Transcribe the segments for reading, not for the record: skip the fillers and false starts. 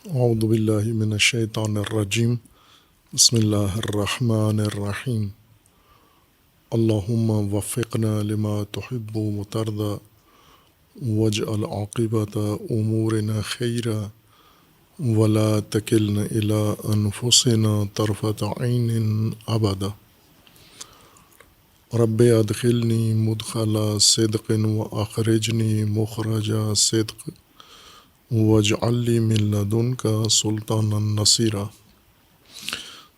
اعوذ باللہ من الشیطان الرجیم بسم اللہ الرحمن الرحیم اللہم وفقنا لما تحب وترضى واجعل عاقبۃ امورنا خیرا ولا تکلنا الی انفسنا طرفۃ عین ابدا رب ادخلنی مدخل صدق واخرجنی مخرج صدق واجعل لی من لدنک سلطانا نصیرا۔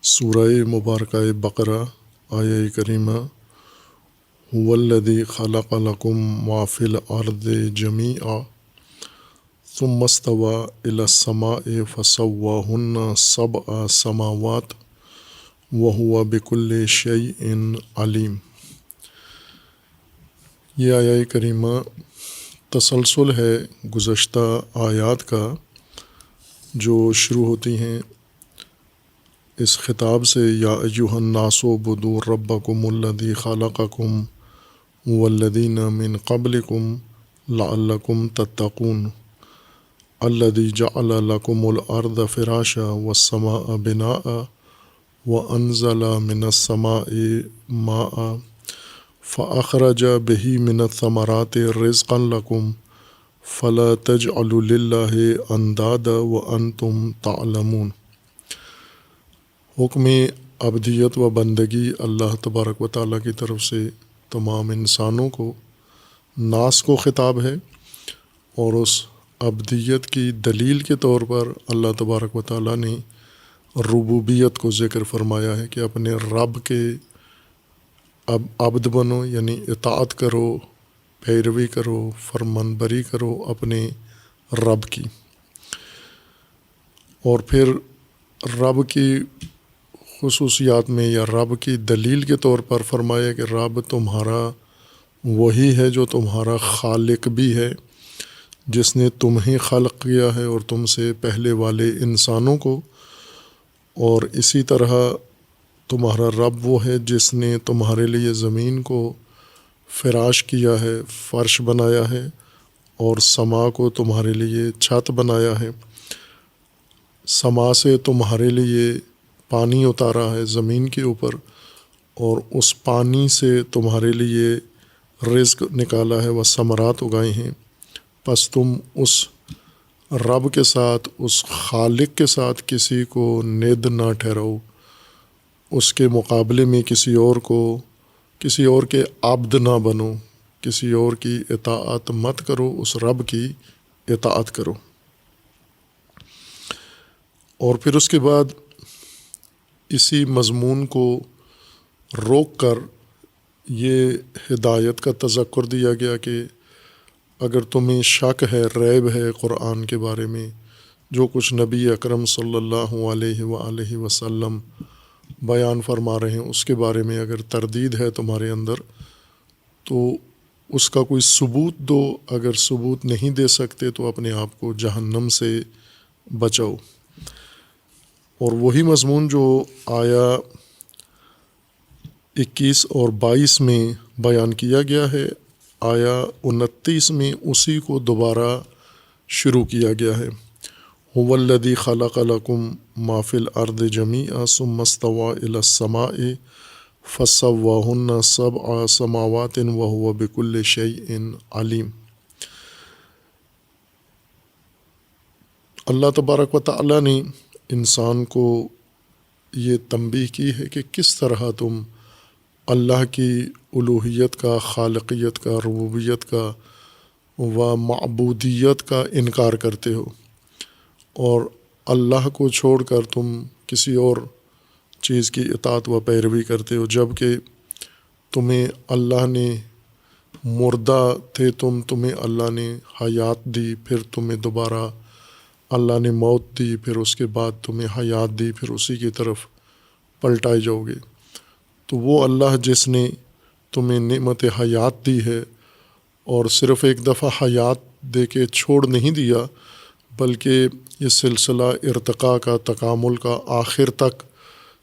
سورہ مبارکہ بقرہ آیہ کریمہ هو الذی خلق لکم ما فی الارض جمیعا ثم استوى الی السماء فسواہن سبع سماوات وهو بکل شیء علیم۔ یہ آیہ کریمہ تسلسل ہے گزشتہ آیات کا جو شروع ہوتی ہیں اس خطاب سے، یا ایھا الناس اعبدوا ربکم الذی خلقکم والذین من قبلکم لعلکم تتقون الذی جعل لکم الارض فراشا والسماء بناء وانزل من السماء ماء فأخرج به من الثمرات رزقا لكم فلا تجعلوا لله اندادا وانتم تعلمون۔ حکم عبدیت و بندگی اللہ تبارک و تعالیٰ کی طرف سے تمام انسانوں کو، ناس کو خطاب ہے، اور اس عبدیت کی دلیل کے طور پر اللہ تبارک و تعالیٰ نے ربوبیت کو ذکر فرمایا ہے کہ اپنے رب کے اب عبد بنو، یعنی اطاعت کرو، پیروی کرو، فرمان بری کرو اپنے رب کی۔ اور پھر رب کی خصوصیات میں یا رب کی دلیل کے طور پر فرمایا کہ رب تمہارا وہی ہے جو تمہارا خالق بھی ہے، جس نے تمہیں خلق کیا ہے اور تم سے پہلے والے انسانوں کو، اور اسی طرح تمہارا رب وہ ہے جس نے تمہارے لیے زمین کو فراش کیا ہے، فرش بنایا ہے، اور سما کو تمہارے لیے چھت بنایا ہے، سما سے تمہارے لیے پانی اتارا ہے زمین کے اوپر، اور اس پانی سے تمہارے لیے رزق نکالا ہے، وہ ثمرات اگائے ہیں۔ پس تم اس رب کے ساتھ، اس خالق کے ساتھ کسی کو ند نہ ٹھہراؤ، اس کے مقابلے میں کسی اور کے عبد نہ بنو، کسی اور کی اطاعت مت کرو، اس رب کی اطاعت کرو۔ اور پھر اس کے بعد اسی مضمون کو روک کر یہ ہدایت کا تذکر دیا گیا کہ اگر تمہیں شک ہے، ریب ہے قرآن کے بارے میں، جو کچھ نبی اکرم صلی اللہ علیہ وآلہ وسلم بیان فرما رہے ہیں، اس کے بارے میں اگر تردید ہے تمہارے اندر تو اس کا کوئی ثبوت دو، اگر ثبوت نہیں دے سکتے تو اپنے آپ کو جہنم سے بچاؤ۔ اور وہی مضمون جو آیا 21 اور 22 میں بیان کیا گیا ہے، آیا 29 میں اسی کو دوبارہ شروع کیا گیا ہے۔ هو الذی خلق لکم ما فی الارض جمیعا ثم استوى الی السماء فسواہن سبع سماوات وهو بکل شیء علیم۔ اللہ تبارک و تعالیٰ نے انسان کو یہ تنبیہ کی ہے کہ کس طرح تم اللہ کی الوہیت کا، خالقیت کا، ربوبیت کا و معبودیت کا انکار کرتے ہو، اور اللہ کو چھوڑ کر تم کسی اور چیز کی اطاعت و پیروی کرتے ہو، جب کہ تمہیں اللہ نے مردہ تھے تمہیں اللہ نے حیات دی، پھر تمہیں دوبارہ اللہ نے موت دی، پھر اس کے بعد تمہیں حیات دی، پھر اسی کی طرف پلٹائے جاؤ گے۔ تو وہ اللہ جس نے تمہیں نعمت حیات دی ہے، اور صرف ایک دفعہ حیات دے کے چھوڑ نہیں دیا، بلکہ یہ سلسلہ ارتقاء کا، تکامل کا آخر تک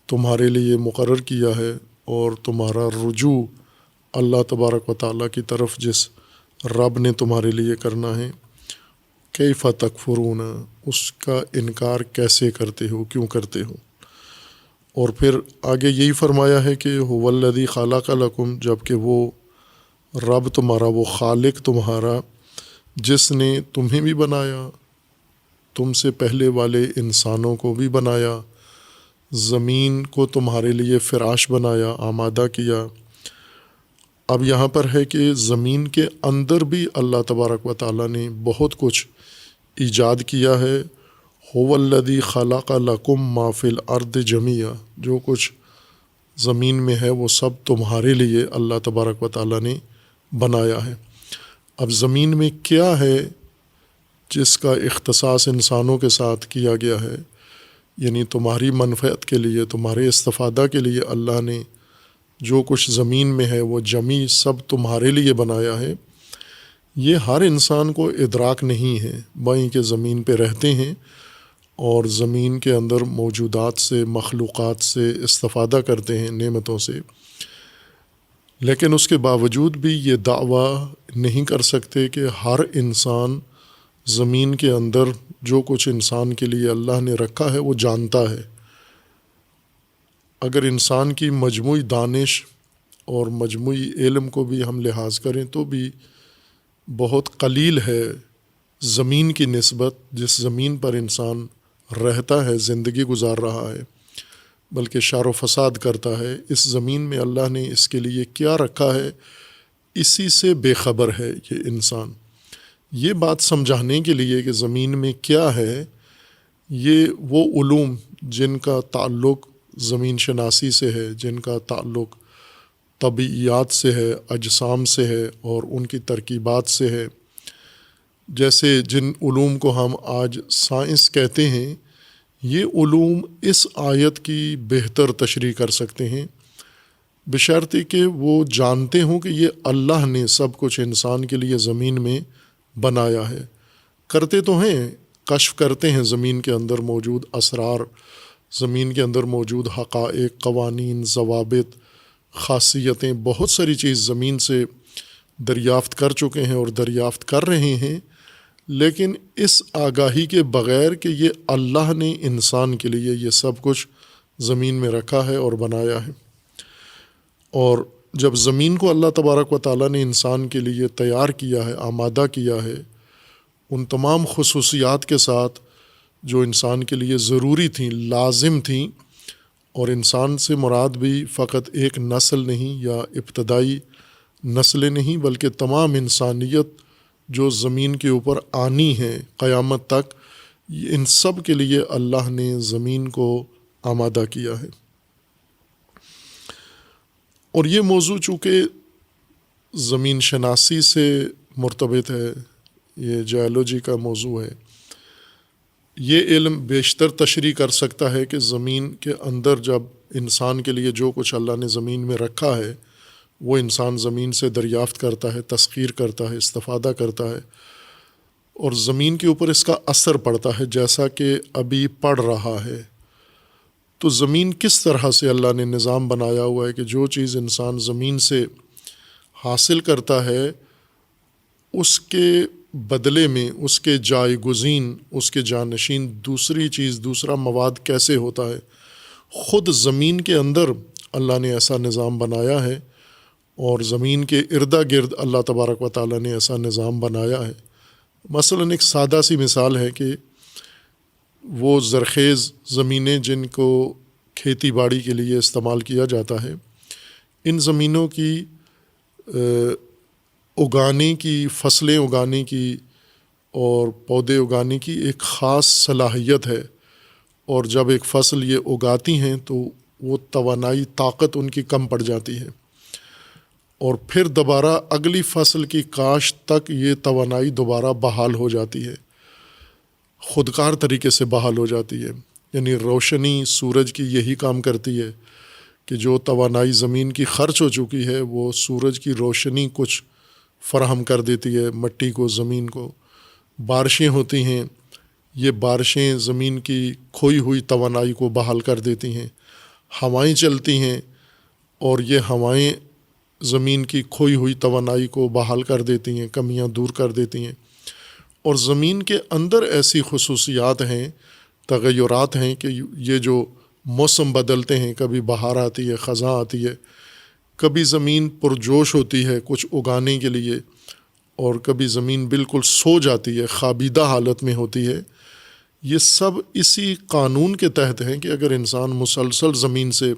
تمہارے لیے مقرر کیا ہے، اور تمہارا رجوع اللہ تبارک و تعالیٰ کی طرف جس رب نے تمہارے لیے کرنا ہے، کیف تکفرون، اس کا انکار کیسے کرتے ہو، کیوں کرتے ہو۔ اور پھر آگے یہی فرمایا ہے کہ هو الذی خلق لکم، جب کہ وہ رب تمہارا، وہ خالق تمہارا، جس نے تمہیں بھی بنایا، تم سے پہلے والے انسانوں کو بھی بنایا، زمین کو تمہارے لیے فراش بنایا، آمادہ کیا۔ اب یہاں پر ہے کہ زمین کے اندر بھی اللہ تبارک و تعالیٰ نے بہت کچھ ایجاد کیا ہے۔ هو الذی خلق لکم ما فی الارض جمیعا، جو کچھ زمین میں ہے وہ سب تمہارے لیے اللہ تبارک و تعالیٰ نے بنایا ہے۔ اب زمین میں کیا ہے جس کا اختصاص انسانوں کے ساتھ کیا گیا ہے، یعنی تمہاری منفعت کے لیے، تمہارے استفادہ کے لیے اللہ نے جو کچھ زمین میں ہے وہ جمی سب تمہارے لیے بنایا ہے۔ یہ ہر انسان کو ادراک نہیں ہے، بائیں کہ زمین پہ رہتے ہیں اور زمین کے اندر موجودات سے، مخلوقات سے استفادہ کرتے ہیں، نعمتوں سے، لیکن اس کے باوجود بھی یہ دعویٰ نہیں کر سکتے کہ ہر انسان زمین کے اندر جو کچھ انسان کے لیے اللہ نے رکھا ہے وہ جانتا ہے۔ اگر انسان کی مجموعی دانش اور مجموعی علم کو بھی ہم لحاظ کریں تو بھی بہت قلیل ہے زمین کی نسبت، جس زمین پر انسان رہتا ہے، زندگی گزار رہا ہے، بلکہ شار و فساد کرتا ہے۔ اس زمین میں اللہ نے اس کے لیے کیا رکھا ہے، اسی سے بے خبر ہے یہ انسان۔ یہ بات سمجھانے کے لیے کہ زمین میں کیا ہے، یہ وہ علوم جن کا تعلق زمین شناسی سے ہے، جن کا تعلق طبیعیات سے ہے، اجسام سے ہے اور ان کی ترکیبات سے ہے، جیسے جن علوم کو ہم آج سائنس کہتے ہیں، یہ علوم اس آیت کی بہتر تشریح کر سکتے ہیں، بشرطے کہ وہ جانتے ہوں کہ یہ اللہ نے سب کچھ انسان کے لیے زمین میں بنایا ہے۔ کرتے تو ہیں، کشف کرتے ہیں زمین کے اندر موجود اسرار، زمین کے اندر موجود حقائق، قوانین، ضوابط، خاصیتیں، بہت ساری چیز زمین سے دریافت کر چکے ہیں اور دریافت کر رہے ہیں، لیکن اس آگاہی کے بغیر کہ یہ اللہ نے انسان کے لیے یہ سب کچھ زمین میں رکھا ہے اور بنایا ہے۔ اور جب زمین کو اللہ تبارک و تعالیٰ نے انسان کے لیے تیار کیا ہے، آمادہ کیا ہے، ان تمام خصوصیات کے ساتھ جو انسان کے لیے ضروری تھیں، لازم تھیں، اور انسان سے مراد بھی فقط ایک نسل نہیں یا ابتدائی نسلیں نہیں، بلکہ تمام انسانیت جو زمین کے اوپر آنی ہے قیامت تک، ان سب کے لیے اللہ نے زمین کو آمادہ کیا ہے۔ اور یہ موضوع چونکہ زمین شناسی سے مرتبط ہے، یہ جیولوجی کا موضوع ہے، یہ علم بیشتر تشریح کر سکتا ہے کہ زمین کے اندر جب انسان کے لیے جو کچھ اللہ نے زمین میں رکھا ہے وہ انسان زمین سے دریافت کرتا ہے، تسخیر کرتا ہے، استفادہ کرتا ہے، اور زمین کے اوپر اس کا اثر پڑتا ہے جیسا کہ ابھی پڑ رہا ہے۔ تو زمین کس طرح سے اللہ نے نظام بنایا ہوا ہے کہ جو چیز انسان زمین سے حاصل کرتا ہے اس کے بدلے میں اس کے جائے گزین، اس کے جانشین دوسری چیز، دوسرا مواد کیسے ہوتا ہے۔ خود زمین کے اندر اللہ نے ایسا نظام بنایا ہے، اور زمین کے اردا گرد اللہ تبارک و تعالیٰ نے ایسا نظام بنایا ہے۔ مثلاً ایک سادہ سی مثال ہے کہ وہ زرخیز زمینیں جن کو کھیتی باڑی کے لیے استعمال کیا جاتا ہے، ان زمینوں کی اگانے کی، فصلیں اگانے کی اور پودے اگانے کی ایک خاص صلاحیت ہے، اور جب ایک فصل یہ اگاتی ہیں تو وہ توانائی، طاقت ان کی کم پڑ جاتی ہے، اور پھر دوبارہ اگلی فصل کی کاشت تک یہ توانائی دوبارہ بحال ہو جاتی ہے، خودکار طریقے سے بحال ہو جاتی ہے۔ یعنی روشنی سورج کی یہی کام کرتی ہے کہ جو توانائی زمین کی خرچ ہو چکی ہے وہ سورج کی روشنی کچھ فراہم کر دیتی ہے مٹی کو، زمین کو۔ بارشیں ہوتی ہیں، یہ بارشیں زمین کی کھوئی ہوئی توانائی کو بحال کر دیتی ہیں۔ ہوائیں چلتی ہیں اور یہ ہوائیں زمین کی کھوئی ہوئی توانائی کو بحال کر دیتی ہیں، کمیاں دور کر دیتی ہیں۔ اور زمین کے اندر ایسی خصوصیات ہیں، تغیرات ہیں کہ یہ جو موسم بدلتے ہیں، کبھی بہار آتی ہے، خزاں آتی ہے، کبھی زمین پرجوش ہوتی ہے کچھ اگانے کے لیے، اور کبھی زمین بالکل سو جاتی ہے، خوابیدہ حالت میں ہوتی ہے. یہ سب اسی قانون کے تحت ہیں کہ اگر انسان مسلسل زمین سے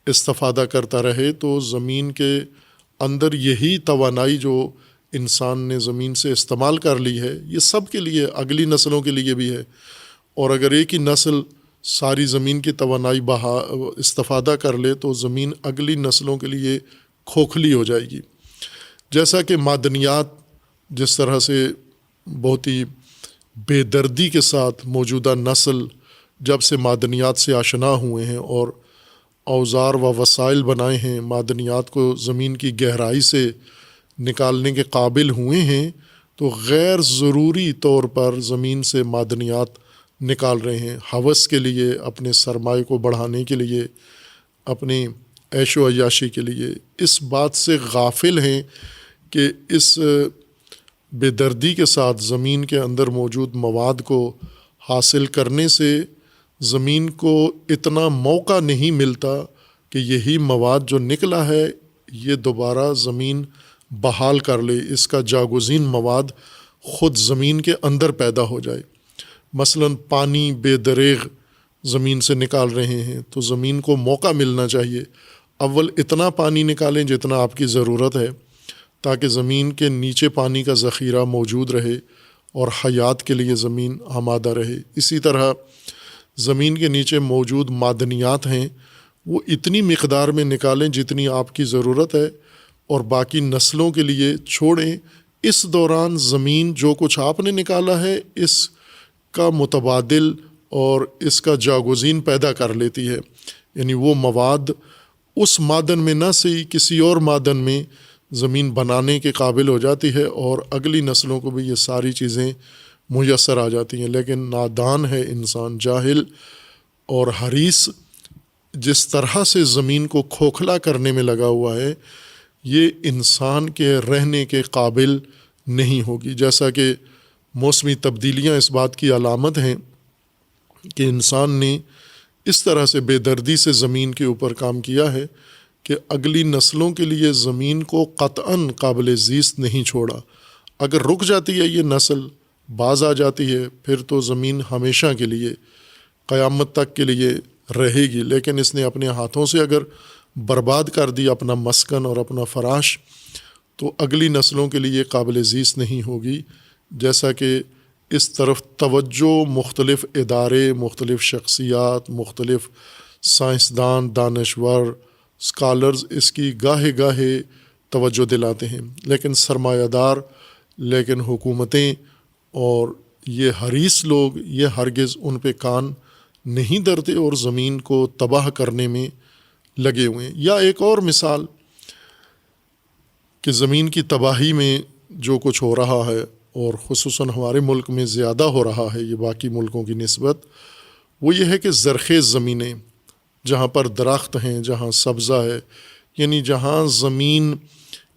استفادہ کرتا رہے تو زمین کے اندر یہی توانائی جو انسان نے زمین سے استعمال کر لی ہے، یہ سب کے لیے، اگلی نسلوں کے لیے بھی ہے. اور اگر ایک ہی نسل ساری زمین کی توانائی استفادہ کر لے تو زمین اگلی نسلوں کے لیے کھوکھلی ہو جائے گی. جیسا کہ معدنیات جس طرح سے بہت ہی بے دردی کے ساتھ موجودہ نسل جب سے معدنیات سے آشنا ہوئے ہیں اور اوزار و وسائل بنائے ہیں، معدنیات کو زمین کی گہرائی سے نکالنے کے قابل ہوئے ہیں، تو غیر ضروری طور پر زمین سے معدنیات نکال رہے ہیں، ہوس کے لیے، اپنے سرمائے کو بڑھانے کے لیے، اپنی عیش و عیاشی کے لیے. اس بات سے غافل ہیں کہ اس بے دردی کے ساتھ زمین کے اندر موجود مواد کو حاصل کرنے سے زمین کو اتنا موقع نہیں ملتا کہ یہی مواد جو نکلا ہے یہ دوبارہ زمین بحال کر لے، اس کا جاگزین مواد خود زمین کے اندر پیدا ہو جائے. مثلا پانی بے دریغ زمین سے نکال رہے ہیں تو زمین کو موقع ملنا چاہیے، اول اتنا پانی نکالیں جتنا آپ کی ضرورت ہے تاکہ زمین کے نیچے پانی کا ذخیرہ موجود رہے اور حیات کے لیے زمین آمادہ رہے. اسی طرح زمین کے نیچے موجود معدنیات ہیں وہ اتنی مقدار میں نکالیں جتنی آپ کی ضرورت ہے اور باقی نسلوں کے لیے چھوڑیں. اس دوران زمین جو کچھ آپ نے نکالا ہے اس کا متبادل اور اس کا جاگزین پیدا کر لیتی ہے، یعنی وہ مواد اس معدن میں نہ صحیح کسی اور معدن میں زمین بنانے کے قابل ہو جاتی ہے اور اگلی نسلوں کو بھی یہ ساری چیزیں میسر آ جاتی ہیں. لیکن نادان ہے انسان، جاہل اور حریص، جس طرح سے زمین کو کھوکھلا کرنے میں لگا ہوا ہے یہ انسان کے رہنے کے قابل نہیں ہوگی. جیسا کہ موسمی تبدیلیاں اس بات کی علامت ہیں کہ انسان نے اس طرح سے بے دردی سے زمین کے اوپر کام کیا ہے کہ اگلی نسلوں کے لیے زمین کو قطعاً قابل زیست نہیں چھوڑا. اگر رک جاتی ہے یہ نسل، باز آ جاتی ہے، پھر تو زمین ہمیشہ کے لیے، قیامت تک کے لیے رہے گی. لیکن اس نے اپنے ہاتھوں سے اگر برباد کر دی اپنا مسکن اور اپنا فراش تو اگلی نسلوں کے لیے قابل زیست نہیں ہوگی. جیسا کہ اس طرف توجہ مختلف ادارے، مختلف شخصیات، مختلف سائنسدان، دانشور، اسکالرز اس کی گاہے گاہے توجہ دلاتے ہیں، لیکن سرمایہ دار، لیکن حکومتیں اور یہ حریص لوگ یہ ہرگز ان پہ کان نہیں دھرتے اور زمین کو تباہ کرنے میں لگے ہوئے ہیں. یا ایک اور مثال کہ زمین کی تباہی میں جو کچھ ہو رہا ہے اور خصوصاً ہمارے ملک میں زیادہ ہو رہا ہے یہ باقی ملکوں کی نسبت، وہ یہ ہے کہ زرخیز زمینیں جہاں پر درخت ہیں، جہاں سبزہ ہے، یعنی جہاں زمین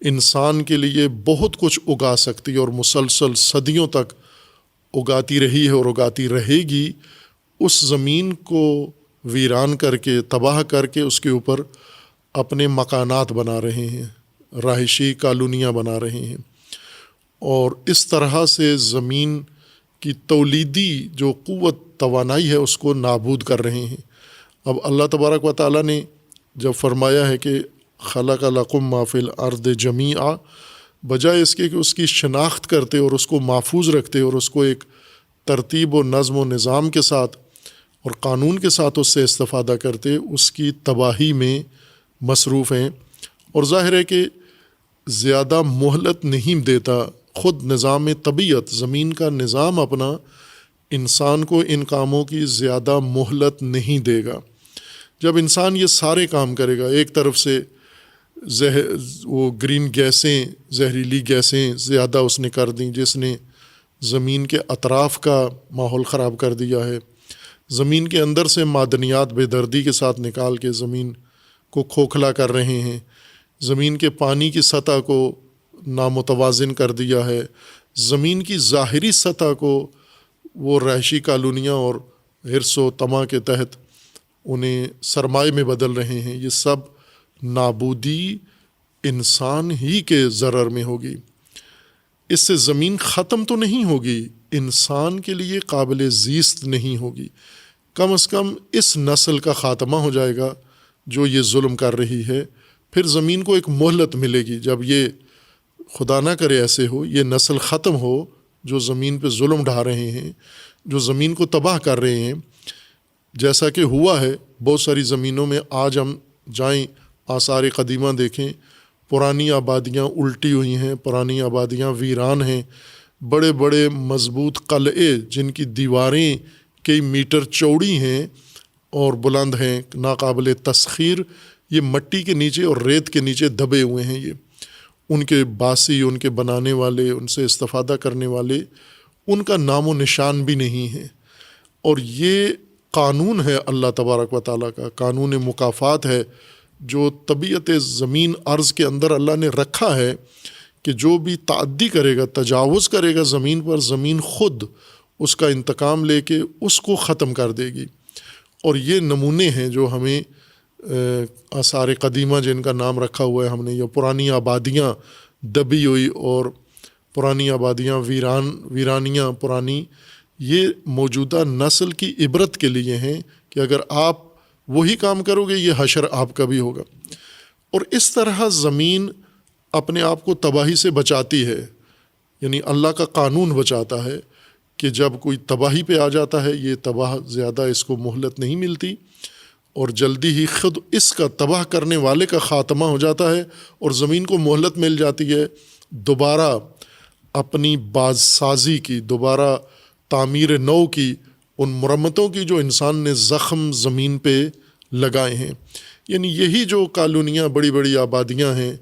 انسان کے لیے بہت کچھ اگا سکتی اور مسلسل صدیوں تک اگاتی رہی ہے اور اگاتی رہے گی، اس زمین کو ویران کر کے، تباہ کر کے اس کے اوپر اپنے مکانات بنا رہے ہیں، رہائشی کالونیاں بنا رہے ہیں، اور اس طرح سے زمین کی تولیدی جو قوت توانائی ہے اس کو نابود کر رہے ہیں. اب اللہ تبارک و تعالیٰ نے جب فرمایا ہے کہ خلق لکم ما فی الارض جمیعا، بجائے اس کے کہ اس کی شناخت کرتے اور اس کو محفوظ رکھتے اور اس کو ایک ترتیب و نظم و نظام کے ساتھ اور قانون کے ساتھ اس سے استفادہ کرتے، اس کی تباہی میں مصروف ہیں. اور ظاہر ہے کہ زیادہ مہلت نہیں دیتا خود نظام طبیعت، زمین کا نظام اپنا انسان کو ان کاموں کی زیادہ مہلت نہیں دے گا. جب انسان یہ سارے کام کرے گا، ایک طرف سے وہ گرین گیسیں، زہریلی گیسیں زیادہ اس نے کر دیں جس نے زمین کے اطراف کا ماحول خراب کر دیا ہے، زمین کے اندر سے معدنیات بے دردی کے ساتھ نکال کے زمین کو کھوکھلا کر رہے ہیں، زمین کے پانی کی سطح کو نامتوازن کر دیا ہے، زمین کی ظاہری سطح کو وہ رہائشی کالونیاں اور حرص و طمع کے تحت انہیں سرمایہ میں بدل رہے ہیں، یہ سب نابودی انسان ہی کے ضرر میں ہوگی۔ اس سے زمین ختم تو نہیں ہوگی، انسان کے لیے قابل زیست نہیں ہوگی، کم از کم اس نسل کا خاتمہ ہو جائے گا جو یہ ظلم کر رہی ہے۔ پھر زمین کو ایک مہلت ملے گی، جب یہ خدا نہ کرے ایسے ہو، یہ نسل ختم ہو جو زمین پہ ظلم ڈھا رہے ہیں، جو زمین کو تباہ کر رہے ہیں، جیسا کہ ہوا ہے بہت ساری زمینوں میں۔ آج ہم جائیں آثار قدیمہ دیکھیں، پرانی آبادیاں الٹی ہوئی ہیں، پرانی آبادیاں ویران ہیں، بڑے بڑے مضبوط قلعے جن کی دیواریں کئی میٹر چوڑی ہیں اور بلند ہیں، ناقابل تسخیر، یہ مٹی کے نیچے اور ریت کے نیچے دبے ہوئے ہیں۔ یہ ان کے باسی، ان کے بنانے والے، ان سے استفادہ کرنے والے، ان کا نام و نشان بھی نہیں ہے۔ اور یہ قانون ہے اللہ تبارک و تعالیٰ کا، قانون مکافات ہے جو طبیعت زمین ارض کے اندر اللہ نے رکھا ہے کہ جو بھی تعدی کرے گا، تجاوز کرے گا زمین پر، زمین خود اس کا انتقام لے کے اس کو ختم کر دے گی۔ اور یہ نمونے ہیں جو ہمیں آثار قدیمہ جن کا نام رکھا ہوا ہے ہم نے، یہ پرانی آبادیاں دبی ہوئی اور پرانی آبادیاں ویرانیاں پرانی، یہ موجودہ نسل کی عبرت کے لیے ہیں کہ اگر آپ وہی کام کرو گے یہ حشر آپ کا بھی ہوگا۔ اور اس طرح زمین اپنے آپ کو تباہی سے بچاتی ہے، یعنی اللہ کا قانون بچاتا ہے کہ جب کوئی تباہی پہ آ جاتا ہے، یہ تباہ زیادہ اس کو مہلت نہیں ملتی اور جلدی ہی خود اس کا تباہ کرنے والے کا خاتمہ ہو جاتا ہے، اور زمین کو مہلت مل جاتی ہے دوبارہ اپنی بازسازی کی، دوبارہ تعمیر نو کی، ان مرمتوں کی جو انسان نے زخم زمین پہ لگائے ہیں۔ یعنی یہی جو کالونیاں، بڑی بڑی آبادیاں ہیں،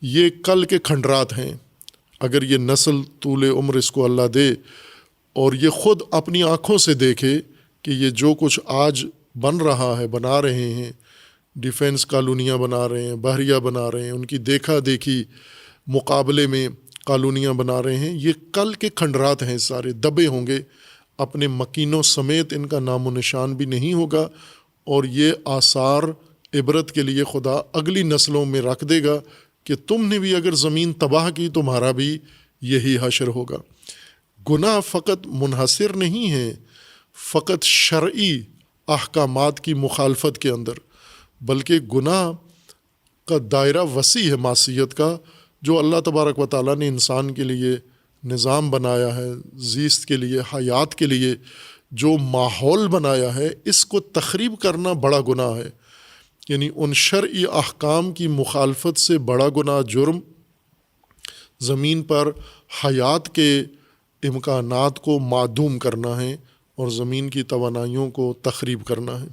یہ کل کے کھنڈرات ہیں۔ اگر یہ نسل طول عمر اس کو اللہ دے اور یہ خود اپنی آنکھوں سے دیکھے کہ یہ جو کچھ آج بن رہا ہے، بنا رہے ہیں، ڈیفینس کالونیاں بنا رہے ہیں، بحریہ بنا رہے ہیں، ان کی دیکھا دیکھی مقابلے میں کالونیاں بنا رہے ہیں، یہ کل کے کھنڈرات ہیں، سارے دبے ہوں گے، اپنے مکینوں سمیت ان کا نام و نشان بھی نہیں ہوگا، اور یہ آثار عبرت کے لیے خدا اگلی نسلوں میں رکھ دے گا کہ تم نے بھی اگر زمین تباہ کی تمہارا بھی یہی حشر ہوگا۔ گناہ فقط منحصر نہیں ہے فقط شرعی احکامات کی مخالفت کے اندر، بلکہ گناہ کا دائرہ وسیع ہے معصیت کا، جو اللہ تبارک و تعالیٰ نے انسان کے لیے نظام بنایا ہے، زیست کے لیے، حیات کے لیے جو ماحول بنایا ہے، اس کو تخریب کرنا بڑا گناہ ہے۔ یعنی ان شرعی احکام کی مخالفت سے بڑا گناہ، جرم زمین پر حیات کے امکانات کو معدوم کرنا ہے اور زمین کی توانائیوں کو تخریب کرنا ہے۔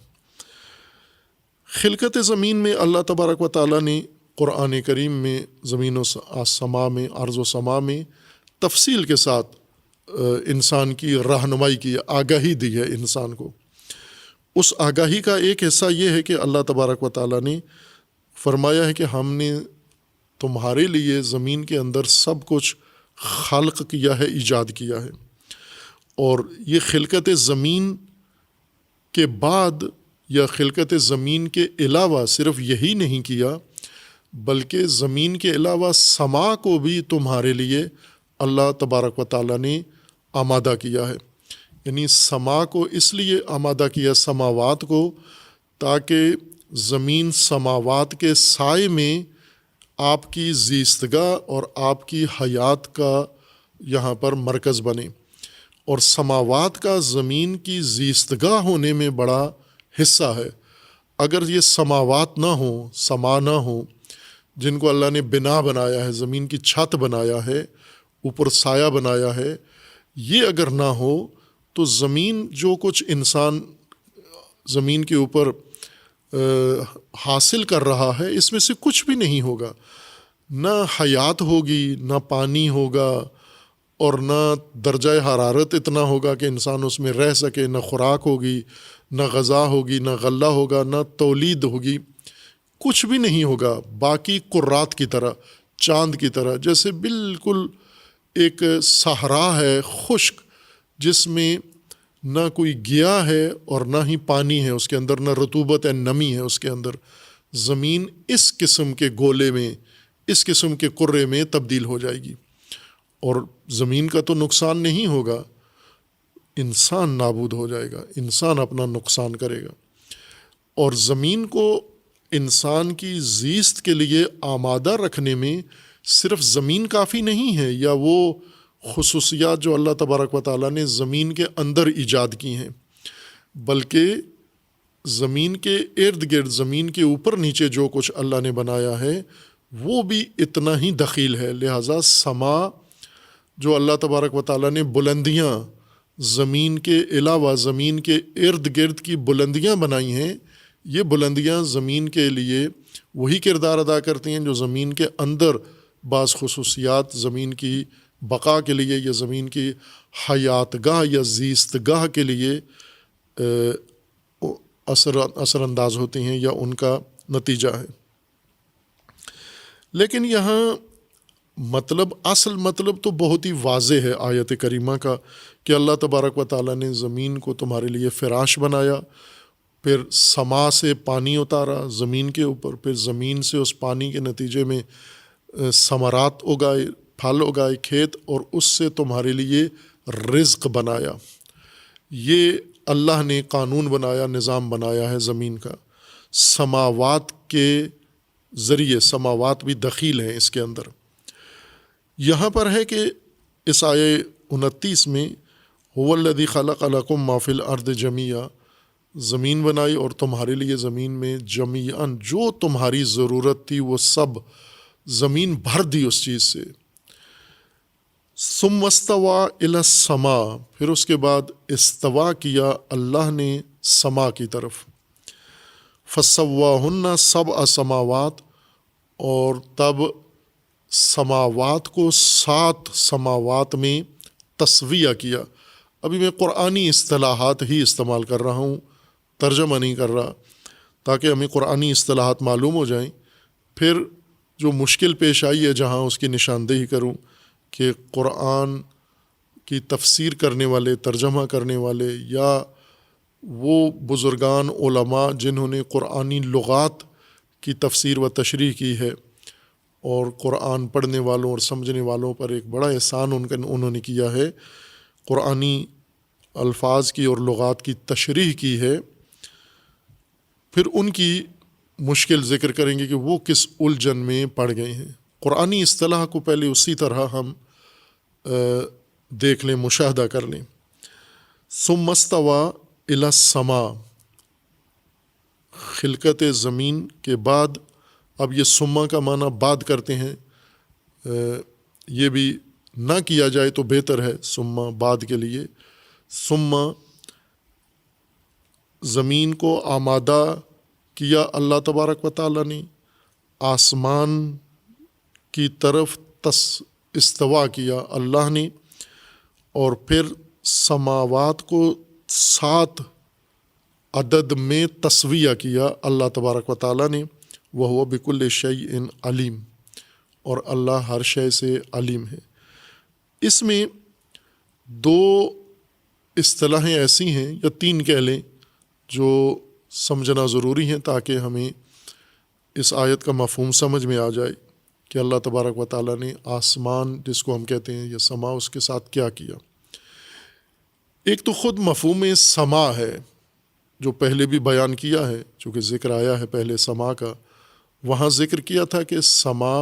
خلقت زمین میں اللہ تبارک و تعالیٰ نے قرآن کریم میں زمین و سما میں، ارض و سما میں تفصیل کے ساتھ انسان کی رہنمائی کی، آگاہی دی ہے انسان کو۔ اس آگاہی کا ایک حصہ یہ ہے کہ اللہ تبارک و تعالیٰ نے فرمایا ہے کہ ہم نے تمہارے لیے زمین کے اندر سب کچھ خلق کیا ہے، ایجاد کیا ہے، اور یہ خلقت زمین کے بعد یا خلقت زمین کے علاوہ صرف یہی نہیں کیا، بلکہ زمین کے علاوہ سما کو بھی تمہارے لیے اللہ تبارک و تعالیٰ نے آمادہ کیا ہے۔ یعنی سما کو اس لیے آمادہ کیا، سماوات کو، تاکہ زمین سماوات کے سائے میں آپ کی زیستگاہ اور آپ کی حیات کا یہاں پر مرکز بنے، اور سماوات کا زمین کی زیستگاہ ہونے میں بڑا حصہ ہے۔ اگر یہ سماوات نہ ہوں، سما نہ ہوں، جن کو اللہ نے بنا بنایا ہے، زمین کی چھت بنایا ہے، اوپر سایہ بنایا ہے، یہ اگر نہ ہو تو زمین جو کچھ انسان زمین کے اوپر حاصل کر رہا ہے، اس میں سے کچھ بھی نہیں ہوگا، نہ حیات ہوگی، نہ پانی ہوگا، اور نہ درجہ حرارت اتنا ہوگا کہ انسان اس میں رہ سکے، نہ خوراک ہوگی، نہ غذا ہوگی، نہ غلہ ہوگا، نہ تولید ہوگی، کچھ بھی نہیں ہوگا۔ باقی قرات کی طرح، چاند کی طرح، جیسے بالکل ایک صحرا ہے خشک، جس میں نہ کوئی گیا ہے اور نہ ہی پانی ہے اس کے اندر، نہ رطوبت ہے، نمی ہے اس کے اندر، زمین اس قسم کے گولے میں، اس قسم کے کرے میں تبدیل ہو جائے گی۔ اور زمین کا تو نقصان نہیں ہوگا، انسان نابود ہو جائے گا، انسان اپنا نقصان کرے گا۔ اور زمین کو انسان کی زیست کے لیے آمادہ رکھنے میں صرف زمین کافی نہیں ہے، یا وہ خصوصیات جو اللہ تبارک و تعالیٰ نے زمین کے اندر ایجاد کی ہیں، بلکہ زمین کے ارد گرد، زمین کے اوپر نیچے جو کچھ اللہ نے بنایا ہے وہ بھی اتنا ہی دخیل ہے۔ لہٰذا سما جو اللہ تبارک و تعالیٰ نے بلندیاں زمین کے علاوہ زمین کے ارد گرد کی بلندیاں بنائی ہیں، یہ بلندیاں زمین کے لیے وہی کردار ادا کرتی ہیں جو زمین کے اندر بعض خصوصیات زمین کی بقا کے لیے یا زمین کی حیات گاہ یا زیست گاہ کے لیے اثر انداز ہوتی ہیں یا ان کا نتیجہ ہے۔ لیکن یہاں اصل مطلب تو بہت ہی واضح ہے آیت کریمہ کا، کہ اللہ تبارک و تعالیٰ نے زمین کو تمہارے لیے فراش بنایا، پھر سما سے پانی اتارا زمین کے اوپر، پھر زمین سے اس پانی کے نتیجے میں ثمرات اگائے، پھل اگائے کھیت، اور اس سے تمہارے لیے رزق بنایا۔ یہ اللہ نے قانون بنایا، نظام بنایا ہے زمین کا۔ سماوات کے ذریعے، سماوات بھی دخیل ہیں اس کے اندر۔ یہاں پر ہے کہ اس آیے 29 میں هو الذی خلق لکم ما فی الارض جمیعا، زمین بنائی اور تمہارے لیے زمین میں جمیعاً جو تمہاری ضرورت تھی وہ سب زمین بھر دی اس چیز سے۔ ثم استوى الی السماء، پھر اس کے بعد استوا کیا اللہ نے سما کی طرف۔ فسواہن سبع سماوات، اور تب سماوات کو 7 سماوات میں تسویہ کیا۔ ابھی میں قرآنی اصطلاحات ہی استعمال کر رہا ہوں، ترجمہ نہیں کر رہا، تاکہ ہمیں قرآنی اصطلاحات معلوم ہو جائیں۔ پھر جو مشکل پیش آئی ہے جہاں اس کی نشاندہی کروں کہ قرآن کی تفسیر کرنے والے، ترجمہ کرنے والے، یا وہ بزرگان علماء جنہوں نے قرآنی لغات کی تفسیر و تشریح کی ہے، اور قرآن پڑھنے والوں اور سمجھنے والوں پر ایک بڑا احسان انہوں نے کیا ہے، قرآنی الفاظ کی اور لغات کی تشریح کی ہے۔ پھر ان کی مشکل ذکر کریں گے کہ وہ کس الجھن میں پڑ گئے ہیں۔ قرآنی اصطلاح کو پہلے اسی طرح ہم دیکھ لیں، مشاہدہ کر لیں۔ ثم استوى الی السماء، خلقت زمین کے بعد، اب یہ ثم کا معنی بعد کرتے ہیں، یہ بھی نہ کیا جائے تو بہتر ہے، ثم بعد کے لیے۔ ثم زمین کو آمادہ کیا اللہ تبارک و تعالیٰ نے، آسمان کی طرف استوا کیا اللہ نے، اور پھر سماوات کو 7 عدد میں تسویہ کیا اللہ تبارک و تعالیٰ نے۔ وَهُوَ بِكُلِّ شَيْءٍ علیم، اور اللہ ہر شے سے علیم ہے۔ اس میں 2 اصطلاحیں ایسی ہیں، یا 3 کہہ لیں، جو سمجھنا ضروری ہیں تاکہ ہمیں اس آیت کا مفہوم سمجھ میں آ جائے کہ اللہ تبارک و تعالیٰ نے آسمان جس کو ہم کہتے ہیں یا سما، اس کے ساتھ کیا کیا۔ ایک تو خود مفہوم سما ہے جو پہلے بھی بیان کیا ہے، چونکہ ذکر آیا ہے پہلے سما کا، وہاں ذکر کیا تھا کہ سما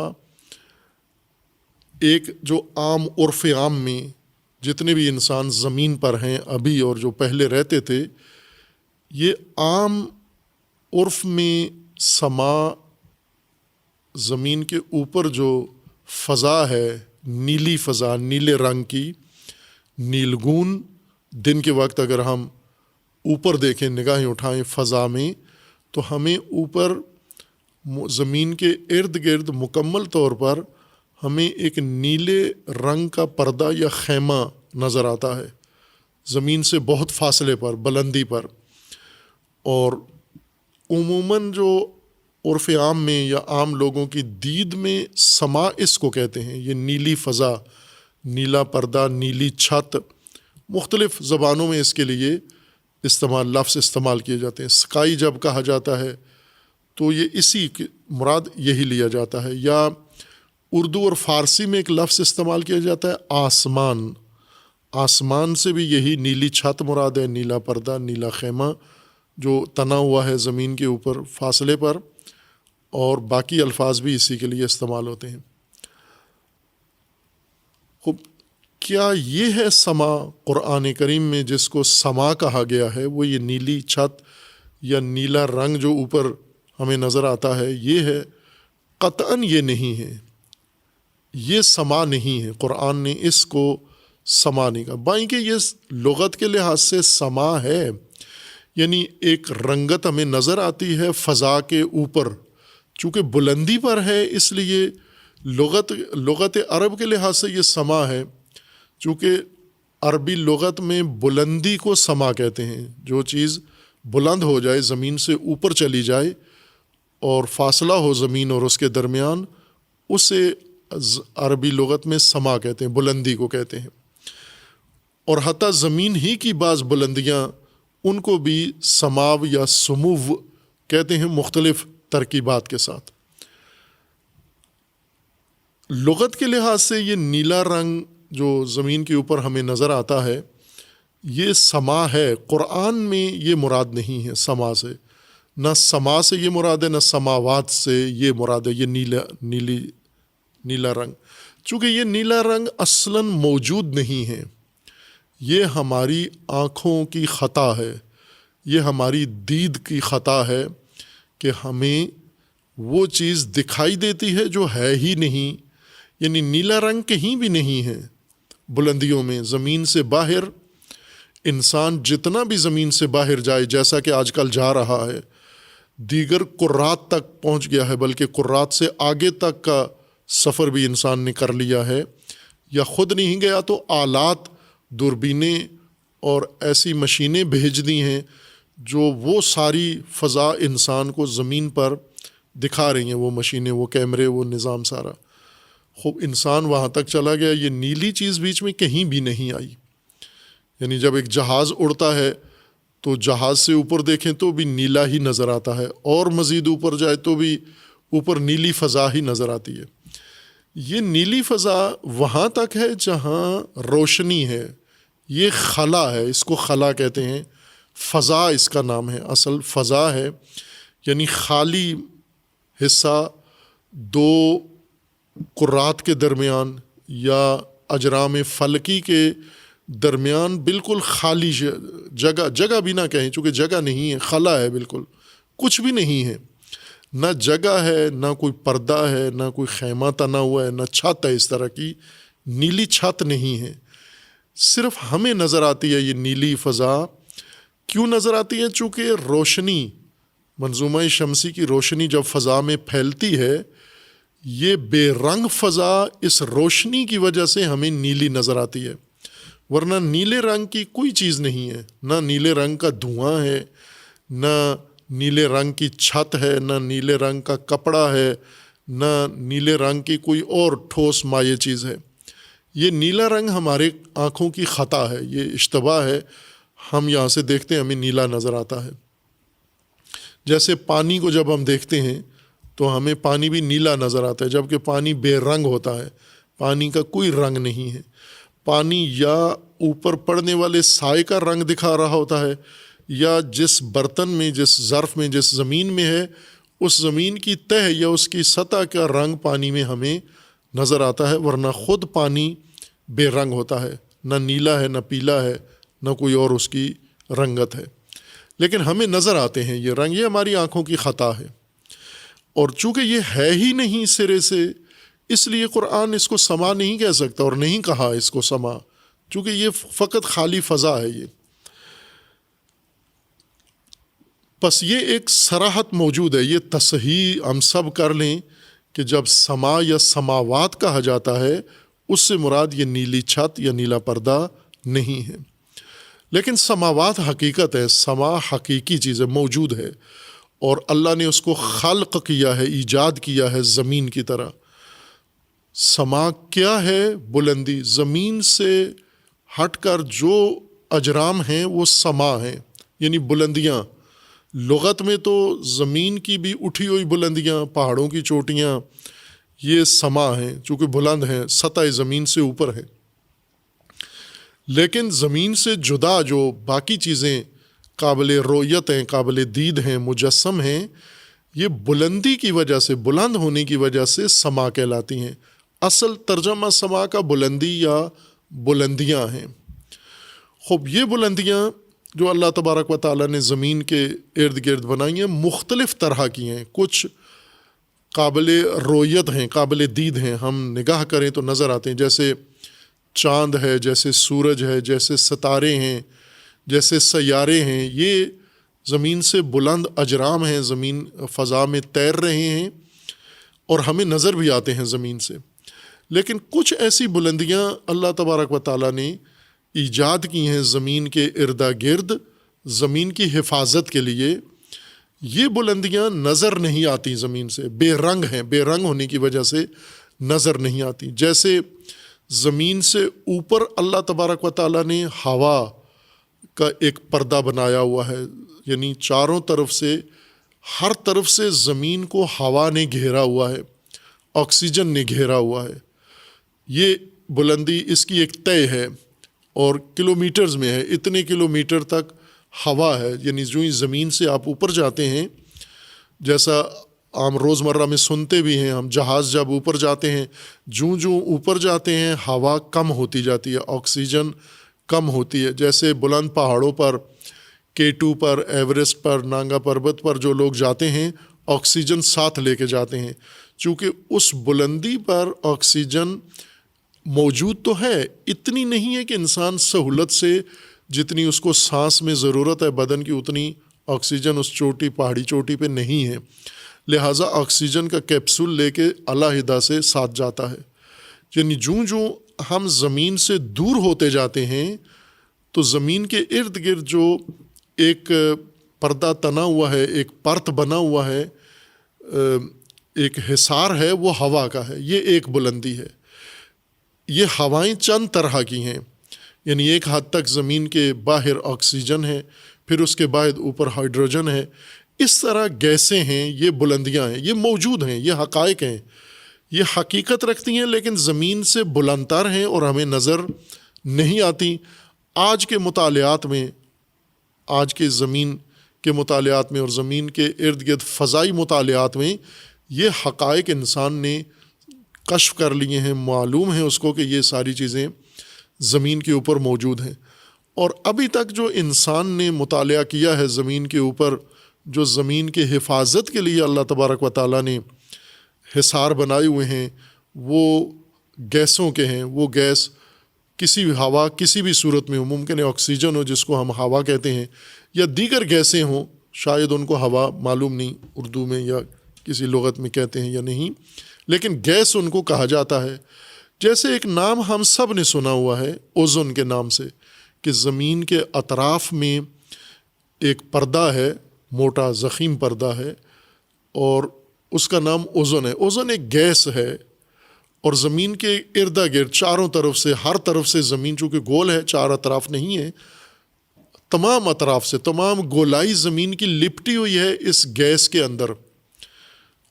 ایک جو عام عرف عام میں جتنے بھی انسان زمین پر ہیں ابھی اور جو پہلے رہتے تھے، یہ عام عرف میں سما زمین کے اوپر جو فضا ہے، نیلی فضا، نیلے رنگ کی، نیلگون، دن کے وقت اگر ہم اوپر دیکھیں، نگاہیں اٹھائیں فضا میں، تو ہمیں اوپر زمین کے ارد گرد مکمل طور پر ہمیں ایک نیلے رنگ کا پردہ یا خیمہ نظر آتا ہے، زمین سے بہت فاصلے پر، بلندی پر۔ اور عموماً جو عرف عام میں یا عام لوگوں کی دید میں سما اس کو کہتے ہیں، یہ نیلی فضا نیلا پردہ، نیلی چھت، مختلف زبانوں میں اس کے لیے لفظ استعمال کیے جاتے ہیں۔ اسکائی جب کہا جاتا ہے تو یہ اسی مراد یہی لیا جاتا ہے۔ یا اردو اور فارسی میں ایک لفظ استعمال کیا جاتا ہے آسمان، آسمان سے بھی یہی نیلی چھت مراد ہے، نیلا پردہ، نیلا خیمہ جو تنا ہوا ہے زمین کے اوپر فاصلے پر، اور باقی الفاظ بھی اسی کے لیے استعمال ہوتے ہیں۔ خوب، کیا یہ ہے سما؟ قرآن کریم میں جس کو سما کہا گیا ہے وہ یہ نیلی چھت یا نیلا رنگ جو اوپر ہمیں نظر آتا ہے یہ ہے؟ قطعاً یہ نہیں ہے، یہ سما نہیں ہے۔ قرآن نے اس کو سما نہیں کہا، بائیں کہ یہ لغت کے لحاظ سے سما ہے، یعنی ایک رنگت ہمیں نظر آتی ہے فضا کے اوپر، چونکہ بلندی پر ہے اس لیے لغت عرب کے لحاظ سے یہ سما ہے، چونکہ عربی لغت میں بلندی کو سما کہتے ہیں۔ جو چیز بلند ہو جائے، زمین سے اوپر چلی جائے اور فاصلہ ہو زمین اور اس کے درمیان، اسے عربی لغت میں سما کہتے ہیں، بلندی کو کہتے ہیں۔ اور حتیٰ زمین ہی کی بعض بلندیاں ان کو بھی سماو یا سمو کہتے ہیں، مختلف ترکیبات کے ساتھ۔ لغت کے لحاظ سے یہ نیلا رنگ جو زمین کے اوپر ہمیں نظر آتا ہے یہ سما ہے، قرآن میں یہ مراد نہیں ہے سما سے، نہ سما سے یہ مراد ہے، نہ سماوات سے یہ مراد ہے یہ نیلا رنگ، چونکہ یہ نیلا رنگ اصلاً موجود نہیں ہے، یہ ہماری آنکھوں کی خطا ہے، یہ ہماری دید کی خطا ہے کہ ہمیں وہ چیز دکھائی دیتی ہے جو ہے ہی نہیں۔ یعنی نیلا رنگ کہیں بھی نہیں ہے بلندیوں میں، زمین سے باہر انسان جتنا بھی زمین سے باہر جائے، جیسا کہ آج کل جا رہا ہے، دیگر قرات تک پہنچ گیا ہے، بلکہ قرات سے آگے تک کا سفر بھی انسان نے کر لیا ہے، یا خود نہیں گیا تو آلات، دوربینیں اور ایسی مشینیں بھیج دی ہیں جو وہ ساری فضا انسان کو زمین پر دکھا رہی ہیں، وہ مشینیں، وہ کیمرے، وہ نظام سارا۔ خوب انسان وہاں تک چلا گیا، یہ نیلی چیز بیچ میں کہیں بھی نہیں آئی۔ یعنی جب ایک جہاز اڑتا ہے تو جہاز سے اوپر دیکھیں تو بھی نیلا ہی نظر آتا ہے، اور مزید اوپر جائے تو بھی اوپر نیلی فضا ہی نظر آتی ہے۔ یہ نیلی فضا وہاں تک ہے جہاں روشنی ہے، یہ خلا ہے، اس کو خلا کہتے ہیں، فضا اس کا نام ہے، اصل فضا ہے، یعنی خالی حصہ دو قرات کے درمیان یا اجرام فلکی کے درمیان بالکل خالی جگہ بھی نہ کہیں، چونکہ جگہ نہیں ہے، خلا ہے، بالکل کچھ بھی نہیں ہے، نہ جگہ ہے، نہ کوئی پردہ ہے، نہ کوئی خیمہ تنا ہوا ہے، نہ چھت ہے اس طرح کی، نیلی چھت نہیں ہے، صرف ہمیں نظر آتی ہے یہ نیلی فضا۔ کیوں نظر آتی ہے؟ چونکہ روشنی، منظومہ شمسی کی روشنی جب فضا میں پھیلتی ہے، یہ بے رنگ فضا اس روشنی کی وجہ سے ہمیں نیلی نظر آتی ہے، ورنہ نیلے رنگ کی کوئی چیز نہیں ہے، نہ نیلے رنگ کا دھواں ہے، نہ نیلے رنگ کی چھت ہے، نہ نیلے رنگ کا کپڑا ہے، نہ نیلے رنگ کی کوئی اور ٹھوس مائع چیز ہے۔ یہ نیلا رنگ ہمارے آنکھوں کی خطا ہے، یہ اشتباہ ہے، ہم یہاں سے دیکھتے ہیں ہمیں نیلا نظر آتا ہے۔ جیسے پانی کو جب ہم دیکھتے ہیں تو ہمیں پانی بھی نیلا نظر آتا ہے، جبکہ پانی بے رنگ ہوتا ہے، پانی کا کوئی رنگ نہیں ہے۔ پانی یا اوپر پڑنے والے سائے کا رنگ دکھا رہا ہوتا ہے، یا جس برتن میں، جس ظرف میں، جس زمین میں ہے، اس زمین کی تہ یا اس کی سطح کا رنگ پانی میں ہمیں نظر آتا ہے، ورنہ خود پانی بے رنگ ہوتا ہے، نہ نیلا ہے، نہ پیلا ہے، نہ کوئی اور اس کی رنگت ہے، لیکن ہمیں نظر آتے ہیں یہ رنگ، یہ ہماری آنکھوں کی خطا ہے۔ اور چونکہ یہ ہے ہی نہیں سرے سے، اس لیے قرآن اس کو سما نہیں کہہ سکتا اور نہیں کہا اس کو سما، چونکہ یہ فقط خالی فضا ہے۔ یہ بس یہ ایک صراحت موجود ہے، یہ تصحیح ہم سب کر لیں کہ جب سما یا سماوات کہا جاتا ہے اس سے مراد یہ نیلی چھت یا نیلا پردہ نہیں ہے، لیکن سماوات حقیقت ہے، سما حقیقی چیز ہے، موجود ہے، اور اللہ نے اس کو خلق کیا ہے، ایجاد کیا ہے زمین کی طرح۔ سما کیا ہے؟ بلندی. زمین سے ہٹ کر جو اجرام ہیں وہ سما ہیں، یعنی بلندیاں. لغت میں تو زمین کی بھی اٹھی ہوئی بلندیاں، پہاڑوں کی چوٹیاں، یہ سما ہیں چونکہ بلند ہیں، سطح زمین سے اوپر ہے. لیکن زمین سے جدا جو باقی چیزیں قابل رؤیت ہیں، قابل دید ہیں، مجسم ہیں، یہ بلندی کی وجہ سے، بلند ہونے کی وجہ سے سما کہلاتی ہیں. اصل ترجمہ سما کا بلندی یا بلندیاں ہیں. خوب یہ بلندیاں جو اللہ تبارک و تعالیٰ نے زمین کے ارد گرد بنائی ہیں مختلف طرح کی ہیں. کچھ قابل رؤیت ہیں، قابل دید ہیں، ہم نگاہ کریں تو نظر آتے ہیں، جیسے چاند ہے، جیسے سورج ہے، جیسے ستارے ہیں، جیسے سیارے ہیں. یہ زمین سے بلند اجرام ہیں، زمین فضا میں تیر رہے ہیں اور ہمیں نظر بھی آتے ہیں زمین سے. لیکن کچھ ایسی بلندیاں اللہ تبارک و تعالیٰ نے ایجاد کی ہیں زمین کے اردا گرد، زمین کی حفاظت کے لیے. یہ بلندیاں نظر نہیں آتی زمین سے، بے رنگ ہیں، بے رنگ ہونے کی وجہ سے نظر نہیں آتی. جیسے زمین سے اوپر اللہ تبارک و تعالیٰ نے ہوا کا ایک پردہ بنایا ہوا ہے، یعنی چاروں طرف سے، ہر طرف سے زمین کو ہوا نے گھیرا ہوا ہے، آکسیجن نے گھیرا ہوا ہے. یہ بلندی اس کی ایک طے ہے اور کلومیٹرز میں ہے، اتنے کلومیٹر تک ہوا ہے. یعنی جو ہی زمین سے آپ اوپر جاتے ہیں، جیسا عام روزمرہ میں سنتے بھی ہیں ہم، جہاز جب اوپر جاتے ہیں، جو اوپر جاتے ہیں ہوا کم ہوتی جاتی ہے، آکسیجن کم ہوتی ہے. جیسے بلند پہاڑوں پر، K2 پر، ایوریسٹ پر، نانگا پربت پر جو لوگ جاتے ہیں آکسیجن ساتھ لے کے جاتے ہیں، چونکہ اس بلندی پر آکسیجن موجود تو ہے، اتنی نہیں ہے کہ انسان سہولت سے جتنی اس کو سانس میں ضرورت ہے بدن کی اتنی آکسیجن اس چوٹی، پہاڑی چوٹی پہ نہیں ہے. لہٰذا آکسیجن کا کیپسول لے کے علیحدہ سے ساتھ جاتا ہے. یعنی جو ہم زمین سے دور ہوتے جاتے ہیں تو زمین کے ارد گرد جو ایک پردہ تنا ہوا ہے، ایک پرت بنا ہوا ہے، ایک حصار ہے، وہ ہوا کا ہے. یہ ایک بلندی ہے. یہ ہوائیں چند طرح کی ہیں، یعنی ایک حد تک زمین کے باہر آکسیجن ہے، پھر اس کے بعد اوپر ہائیڈروجن ہے. اس طرح گیسیں ہیں، یہ بلندیاں ہیں، یہ موجود ہیں، یہ حقائق ہیں، یہ حقیقت رکھتی ہیں، لیکن زمین سے بلند تر ہیں اور ہمیں نظر نہیں آتی. آج کے مطالعات میں، آج کے زمین کے مطالعات میں اور زمین کے ارد گرد فضائی مطالعات میں یہ حقائق انسان نے کشف کر لیے ہیں، معلوم ہے اس کو کہ یہ ساری چیزیں زمین کے اوپر موجود ہیں. اور ابھی تک جو انسان نے مطالعہ کیا ہے زمین کے اوپر، جو زمین کے حفاظت کے لیے اللہ تبارک و تعالیٰ نے حصار بنائے ہوئے ہیں، وہ گیسوں کے ہیں. وہ گیس کسی بھی ہوا، کسی بھی صورت میں ہو، ممکن ہے آکسیجن ہو جس کو ہم ہوا کہتے ہیں، یا دیگر گیسیں ہوں، شاید ان کو ہوا معلوم نہیں اردو میں یا کسی لغت میں کہتے ہیں یا نہیں، لیکن گیس ان کو کہا جاتا ہے. جیسے ایک نام ہم سب نے سنا ہوا ہے اوزون کے نام سے، کہ زمین کے اطراف میں ایک پردہ ہے، موٹا ضخیم پردہ ہے، اور اس کا نام اوزون ہے. اوزون ایک گیس ہے اور زمین کے ارد گرد چاروں طرف سے، ہر طرف سے زمین چونکہ گول ہے، چار اطراف نہیں ہے، تمام اطراف سے، تمام گولائی زمین کی لپٹی ہوئی ہے اس گیس کے اندر،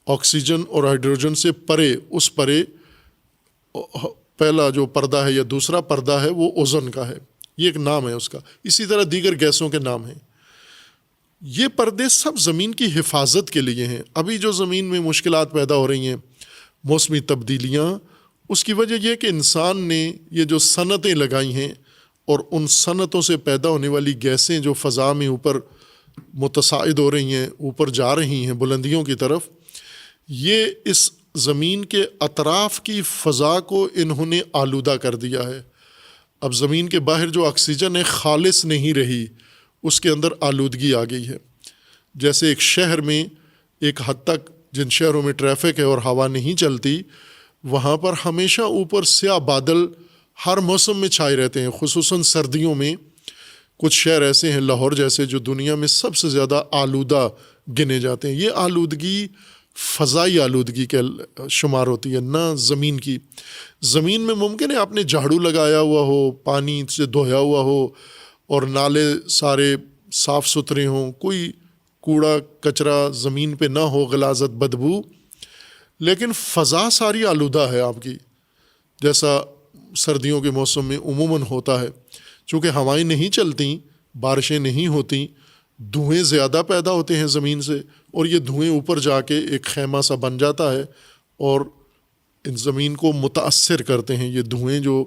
آکسیجن اور ہائیڈروجن سے پرے. اس پرے پہلا جو پردہ ہے یا دوسرا پردہ ہے وہ اوزون کا ہے، یہ ایک نام ہے اس کا. اسی طرح دیگر گیسوں کے نام ہیں. یہ پردے سب زمین کی حفاظت کے لیے ہیں. ابھی جو زمین میں مشکلات پیدا ہو رہی ہیں، موسمی تبدیلیاں، اس کی وجہ یہ کہ انسان نے یہ جو صنعتیں لگائی ہیں اور ان صنعتوں سے پیدا ہونے والی گیسیں جو فضا میں اوپر متصاعد ہو رہی ہیں، اوپر جا رہی ہیں بلندیوں کی طرف، یہ اس زمین کے اطراف کی فضا کو انہوں نے آلودہ کر دیا ہے. اب زمین کے باہر جو آکسیجن ہے خالص نہیں رہی، اس کے اندر آلودگی آ گئی ہے. جیسے ایک شہر میں ایک حد تک، جن شہروں میں ٹریفک ہے اور ہوا نہیں چلتی، وہاں پر ہمیشہ اوپر سیاہ بادل ہر موسم میں چھائے رہتے ہیں، خصوصاً سردیوں میں. کچھ شہر ایسے ہیں، لاہور جیسے، جو دنیا میں سب سے زیادہ آلودہ گنے جاتے ہیں. یہ آلودگی فضائی آلودگی کے شمار ہوتی ہے، نہ زمین کی۔ زمین میں ممکن ہے آپ نے جھاڑو لگایا ہوا ہو، پانی سے دھویا ہوا ہو اور نالے سارے صاف ستھرے ہوں، کوئی کوڑا کچرا زمین پہ نہ ہو، غلاظت بدبو، لیکن فضا ساری آلودہ ہے آپ کی، جیسا سردیوں کے موسم میں عموماً ہوتا ہے۔ چونکہ ہوائیں نہیں چلتیں، بارشیں نہیں ہوتیں، دھوئیں زیادہ پیدا ہوتے ہیں زمین سے، اور یہ دھوئیں اوپر جا کے ایک خیمہ سا بن جاتا ہے اور ان زمین کو متاثر کرتے ہیں۔ یہ دھوئیں جو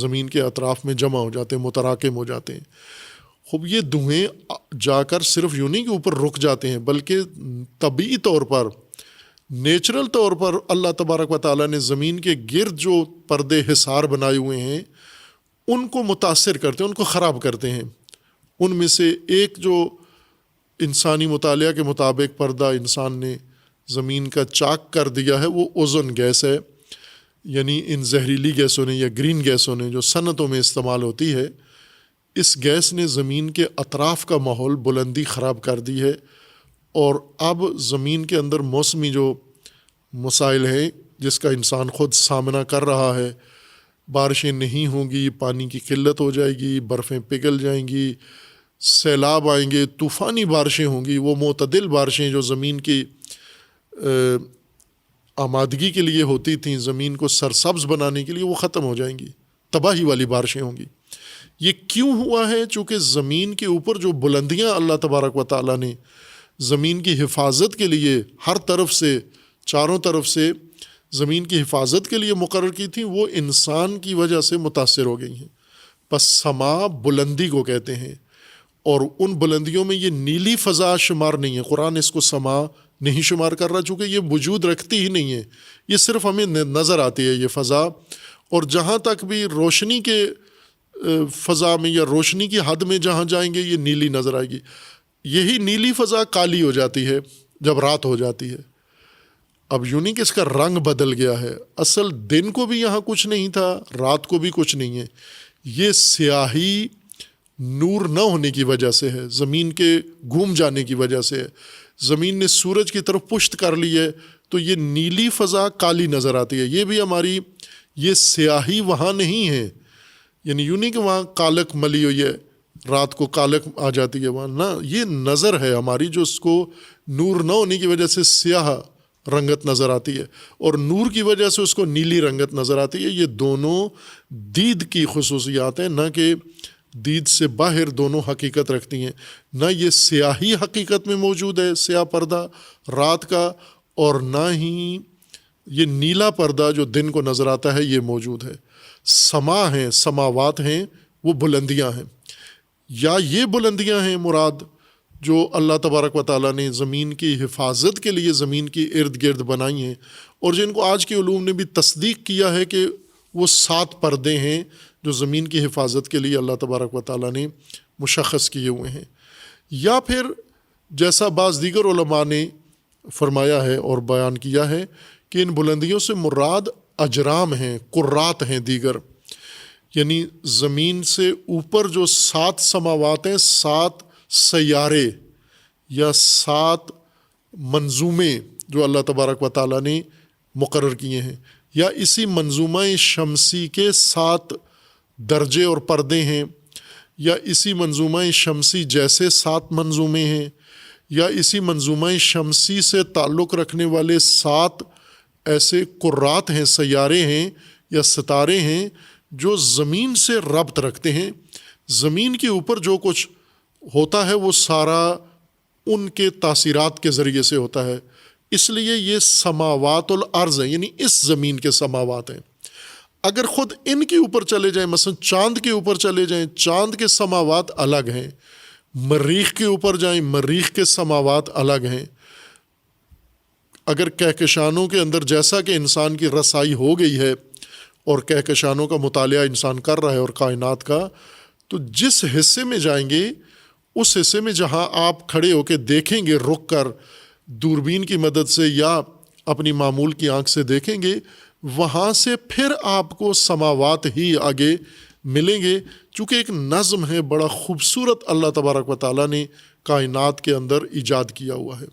زمین کے اطراف میں جمع ہو جاتے ہیں، متراکم ہو جاتے ہیں، خوب یہ دھوئیں جا کر صرف یوں نہیں کہ اوپر رک جاتے ہیں، بلکہ طبعی طور پر، نیچرل طور پر اللہ تبارک و تعالیٰ نے زمین کے گرد جو پردے حصار بنائے ہوئے ہیں ان کو متاثر کرتے ہیں، ان کو خراب کرتے ہیں۔ ان میں سے ایک جو انسانی مطالعہ کے مطابق پردہ انسان نے زمین کا چاک کر دیا ہے وہ اوزون گیس ہے، یعنی ان زہریلی گیسوں نے یا گرین گیسوں نے جو صنعتوں میں استعمال ہوتی ہے، اس گیس نے زمین کے اطراف کا ماحول بلندی خراب کر دی ہے، اور اب زمین کے اندر موسمی جو مسائل ہیں جس کا انسان خود سامنا کر رہا ہے، بارشیں نہیں ہوں گی، پانی کی قلت ہو جائے گی، برفیں پگھل جائیں گی، سیلاب آئیں گے، طوفانی بارشیں ہوں گی، وہ معتدل بارشیں جو زمین کی آمادگی کے لیے ہوتی تھیں، زمین کو سرسبز بنانے کے لیے، وہ ختم ہو جائیں گی، تباہی والی بارشیں ہوں گی۔ یہ کیوں ہوا ہے؟ چونکہ زمین کے اوپر جو بلندیاں اللہ تبارک و تعالیٰ نے زمین کی حفاظت کے لیے ہر طرف سے، چاروں طرف سے زمین کی حفاظت کے لیے مقرر کی تھیں، وہ انسان کی وجہ سے متاثر ہو گئی ہیں۔ پس سما بلندی کو کہتے ہیں، اور ان بلندیوں میں یہ نیلی فضا شمار نہیں ہے، قرآن اس کو سما نہیں شمار کر رہا، چونکہ یہ وجود رکھتی ہی نہیں ہے، یہ صرف ہمیں نظر آتی ہے یہ فضا، اور جہاں تک بھی روشنی کے فضا میں یا روشنی کی حد میں جہاں جائیں گے یہ نیلی نظر آئے گی۔ یہی نیلی فضا کالی ہو جاتی ہے جب رات ہو جاتی ہے۔ اب یوں نہیں کہ اس کا رنگ بدل گیا ہے، اصل دن کو بھی یہاں کچھ نہیں تھا، رات کو بھی کچھ نہیں ہے، یہ سیاہی نور نہ ہونے کی وجہ سے ہے، زمین کے گھوم جانے کی وجہ سے ہے، زمین نے سورج کی طرف پشت کر لی ہے تو یہ نیلی فضا کالی نظر آتی ہے۔ یہ بھی ہماری یہ سیاہی وہاں نہیں ہے، یعنی یوں نہیں کہ وہاں کالک ملی ہوئی ہے، رات کو کالک آ جاتی ہے وہاں، نہ، یہ نظر ہے ہماری جو اس کو نور نہ ہونے کی وجہ سے سیاہ رنگت نظر آتی ہے، اور نور کی وجہ سے اس کو نیلی رنگت نظر آتی ہے۔ یہ دونوں دید کی خصوصیات ہیں، نہ کہ دید سے باہر دونوں حقیقت رکھتی ہیں، نہ یہ سیاہی حقیقت میں موجود ہے سیاہ پردہ رات کا، اور نہ ہی یہ نیلا پردہ جو دن کو نظر آتا ہے یہ موجود ہے۔ سما ہیں، سماوات ہیں، وہ بلندیاں ہیں، یا یہ بلندیاں ہیں مراد جو اللہ تبارک و تعالیٰ نے زمین کی حفاظت کے لیے زمین کی ارد گرد بنائی ہیں، اور جن کو آج کے علوم نے بھی تصدیق کیا ہے کہ وہ 7 پردے ہیں جو زمین کی حفاظت کے لیے اللہ تبارک و تعالیٰ نے مشخص کیے ہوئے ہیں۔ یا پھر جیسا بعض دیگر علماء نے فرمایا ہے اور بیان کیا ہے کہ ان بلندیوں سے مراد اجرام ہیں، قرات ہیں دیگر، یعنی زمین سے اوپر جو 7 سماوات ہیں، 7 سیارے یا 7 منظومے جو اللہ تبارک و تعالیٰ نے مقرر کیے ہیں، یا اسی منظومہ شمسی کے 7 درجے اور پردے ہیں، یا اسی منظومہ شمسی جیسے 7 منظومے ہیں، یا اسی منظومہ شمسی سے تعلق رکھنے والے 7 ایسے قرات ہیں، سیارے ہیں یا ستارے ہیں جو زمین سے ربط رکھتے ہیں۔ زمین کے اوپر جو کچھ ہوتا ہے وہ سارا ان کے تاثیرات کے ذریعے سے ہوتا ہے، اس لیے یہ سماوات الارض ہے، یعنی اس زمین کے سماوات ہیں۔ اگر خود ان کے اوپر چلے جائیں، مثلا چاند کے اوپر چلے جائیں، چاند کے سماوات الگ ہیں، مریخ کے اوپر جائیں، مریخ کے سماوات الگ ہیں۔ اگر کہکشانوں کے اندر جیسا کہ انسان کی رسائی ہو گئی ہے اور کہکشانوں کا مطالعہ انسان کر رہا ہے اور کائنات کا، تو جس حصے میں جائیں گے اس حصے میں جہاں آپ کھڑے ہو کے دیکھیں گے، رک کر دوربین کی مدد سے یا اپنی معمول کی آنکھ سے دیکھیں گے، وہاں سے پھر آپ کو سماوات ہی آگے ملیں گے، چونکہ ایک نظم ہے، بڑا خوبصورت اللہ تبارک و تعالیٰ نے کائنات کے اندر ایجاد کیا ہوا ہے۔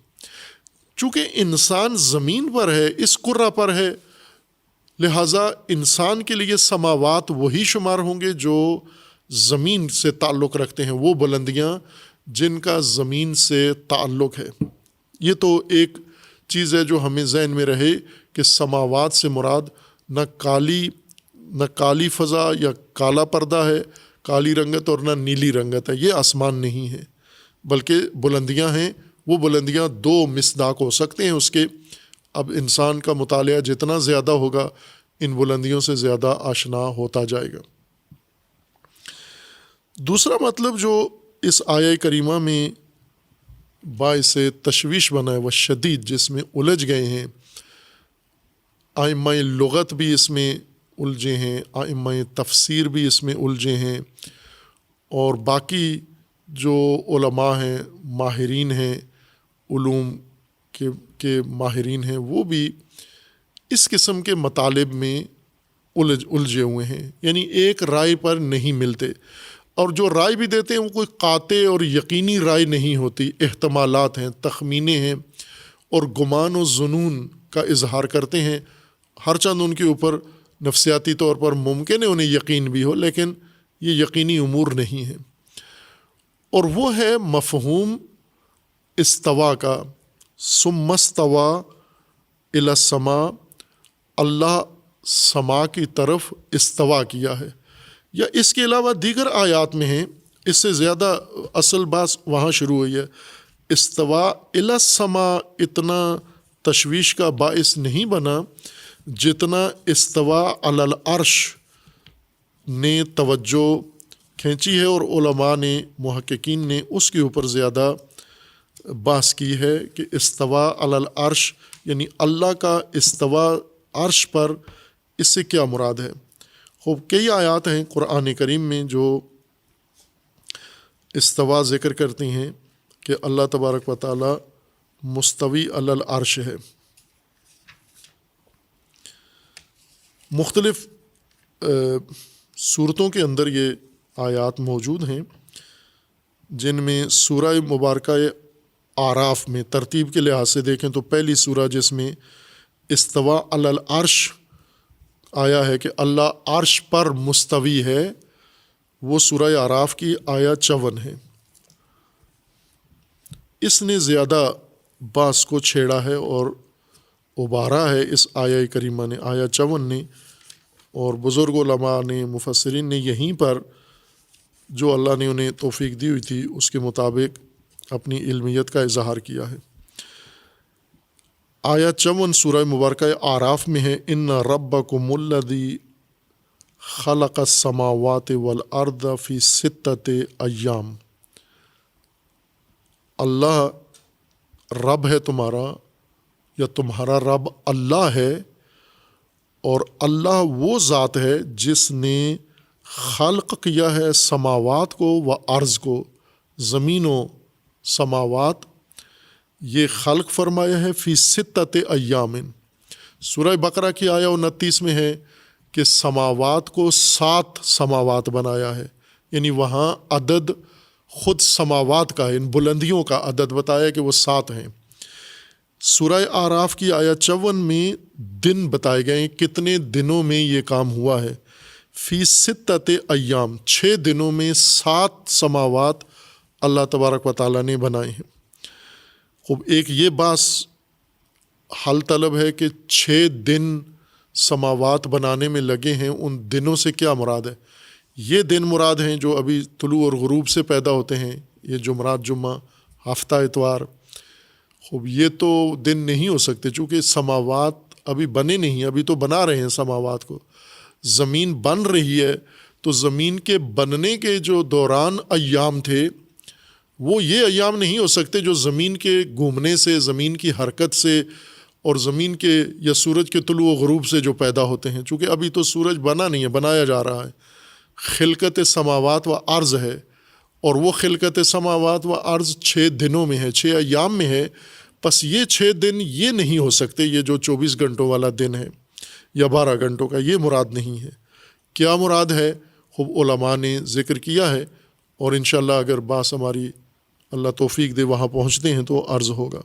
چونکہ انسان زمین پر ہے، اس کرہ پر ہے، لہٰذا انسان کے لیے سماوات وہی شمار ہوں گے جو زمین سے تعلق رکھتے ہیں، وہ بلندیاں جن کا زمین سے تعلق ہے۔ یہ تو ایک چیز ہے جو ہمیں ذہن میں رہے کہ سماوات سے مراد نہ کالی فضا یا کالا پردہ ہے، کالی رنگت، اور نہ نیلی رنگت ہے، یہ آسمان نہیں ہے، بلکہ بلندیاں ہیں۔ وہ بلندیاں دو مصداق ہو سکتے ہیں اس کے۔ اب انسان کا مطالعہ جتنا زیادہ ہوگا ان بلندیوں سے زیادہ آشنا ہوتا جائے گا۔ دوسرا مطلب جو اس آیہ کریمہ میں باعث تشویش بنا ہے وہ شدید، جس میں الجھ گئے ہیں ائمہ لغت بھی اس میں الجھے ہیں، ائمہ تفسیر بھی اس میں الجھے ہیں، اور باقی جو علماء ہیں، ماہرین ہیں، علوم کے ماہرین ہیں، وہ بھی اس قسم کے مطالب میں الجھے ہوئے ہیں، یعنی ایک رائے پر نہیں ملتے، اور جو رائے بھی دیتے ہیں وہ کوئی قاطع اور یقینی رائے نہیں ہوتی، احتمالات ہیں، تخمینے ہیں، اور گمان و ظنون کا اظہار کرتے ہیں۔ ہر چند ان کے اوپر نفسیاتی طور پر ممکن ہے انہیں یقین بھی ہو، لیکن یہ یقینی امور نہیں ہیں۔ اور وہ ہے مفہوم استوا کا، ثم استوى الی السماء، اللہ سما کی طرف استوا کیا ہے، یا اس کے علاوہ دیگر آیات میں ہیں۔ اس سے زیادہ اصل بات وہاں شروع ہوئی ہے۔ استوا الی السماء اتنا تشویش کا باعث نہیں بنا جتنا استوا علی العرش نے توجہ کھینچی ہے، اور علماء نے، محققین نے اس کے اوپر زیادہ بحث کی ہے کہ استوا علی العرش یعنی اللہ کا استوا عرش پر، اس سے کیا مراد ہے۔ خوب کئی آیات ہیں قرآن کریم میں جو استوا ذکر کرتی ہیں کہ اللہ تبارک و تعالی مستوی علی العرش ہے۔ مختلف صورتوں کے اندر یہ آیات موجود ہیں، جن میں سورہ مبارکہ اعراف میں ترتیب کے لحاظ سے دیکھیں تو پہلی سورہ جس میں استوا علی العرش آیا ہے کہ اللہ عرش پر مستوی ہے، وہ سورہ اعراف کی آیت 54 ہے۔ اس نے زیادہ باس کو چھیڑا ہے اور ابھارا ہے اس آیہ کریمہ نے، آیت 54 نے، اور بزرگ علماء نے، مفسرین نے یہیں پر جو اللہ نے انہیں توفیق دی ہوئی تھی اس کے مطابق اپنی علمیت کا اظہار کیا ہے۔ آیت 54 سورہ مبارکہ اعراف میں ہے، ان ربکم الذی خلق السماوات والارض فی 6 ایام، اللہ رب ہے تمہارا، یا تمہارا رب اللہ ہے، اور اللہ وہ ذات ہے جس نے خلق کیا ہے سماوات کو و ارض کو، زمین و سماوات، یہ خلق فرمایا ہے فی 6 ایام۔ سورہ بقرہ کی آیہ 29 میں ہے کہ سماوات کو 7 سماوات بنایا ہے، یعنی وہاں عدد خود سماوات کا ہے، ان بلندیوں کا عدد بتایا کہ وہ 7 ہیں۔ سورہ اعراف کی آیت 54 میں دن بتائے گئے ہیں، کتنے دنوں میں یہ کام ہوا ہے، فی 6 ایام، 6 دنوں میں 7 سماوات اللہ تبارک و تعالیٰ نے بنائے ہیں۔ خوب ایک یہ بات حل طلب ہے کہ 6 دن سماوات بنانے میں لگے ہیں، ان دنوں سے کیا مراد ہے؟ یہ دن مراد ہیں جو ابھی طلوع اور غروب سے پیدا ہوتے ہیں، یہ جمعرات، جمعہ، ہفتہ، اتوار۔ خوب یہ تو دن نہیں ہو سکتے چونکہ سماوات ابھی بنے نہیں، ابھی تو بنا رہے ہیں سماوات کو، زمین بن رہی ہے، تو زمین کے بننے کے جو دوران ایام تھے وہ یہ ایام نہیں ہو سکتے جو زمین کے گھومنے سے، زمین کی حرکت سے، اور زمین کے یا سورج کے طلوع و غروب سے جو پیدا ہوتے ہیں، چونکہ ابھی تو سورج بنا نہیں ہے، بنایا جا رہا ہے۔ خلقت سماوات و ارض ہے، اور وہ خلقت سماوات و ارض 6 دنوں میں ہے، 6 ایام میں ہے۔ پس یہ 6 دن یہ نہیں ہو سکتے، یہ جو 24 گھنٹوں والا دن ہے یا 12 گھنٹوں کا، یہ مراد نہیں ہے۔ کیا مراد ہے؟ خوب علماء نے ذکر کیا ہے، اور انشاءاللہ اگر باس ہماری اللہ توفیق دے وہاں پہنچتے ہیں تو عرض ہوگا۔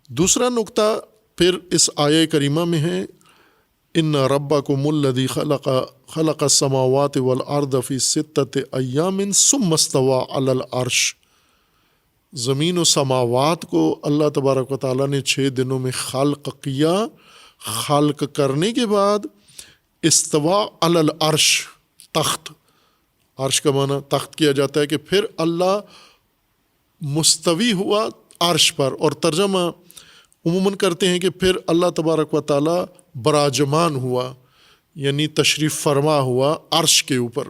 دوسرا نقطہ پھر اس آیہ کریمہ میں ہے، ان ربکم الذی خلق السماوات والارض فی ستۃ ایام ثم استوی علی العرش، زمین و سماوات کو اللہ تبارک و تعالیٰ نے 6 دنوں میں خلق کیا، خلق کرنے کے بعد استوا علی العرش، تخت، عرش کا معنی تخت کیا جاتا ہے، کہ پھر اللہ مستوی ہوا عرش پر، اور ترجمہ عموماً کرتے ہیں کہ پھر اللہ تبارک و تعالیٰ براجمان ہوا، یعنی تشریف فرما ہوا عرش کے اوپر.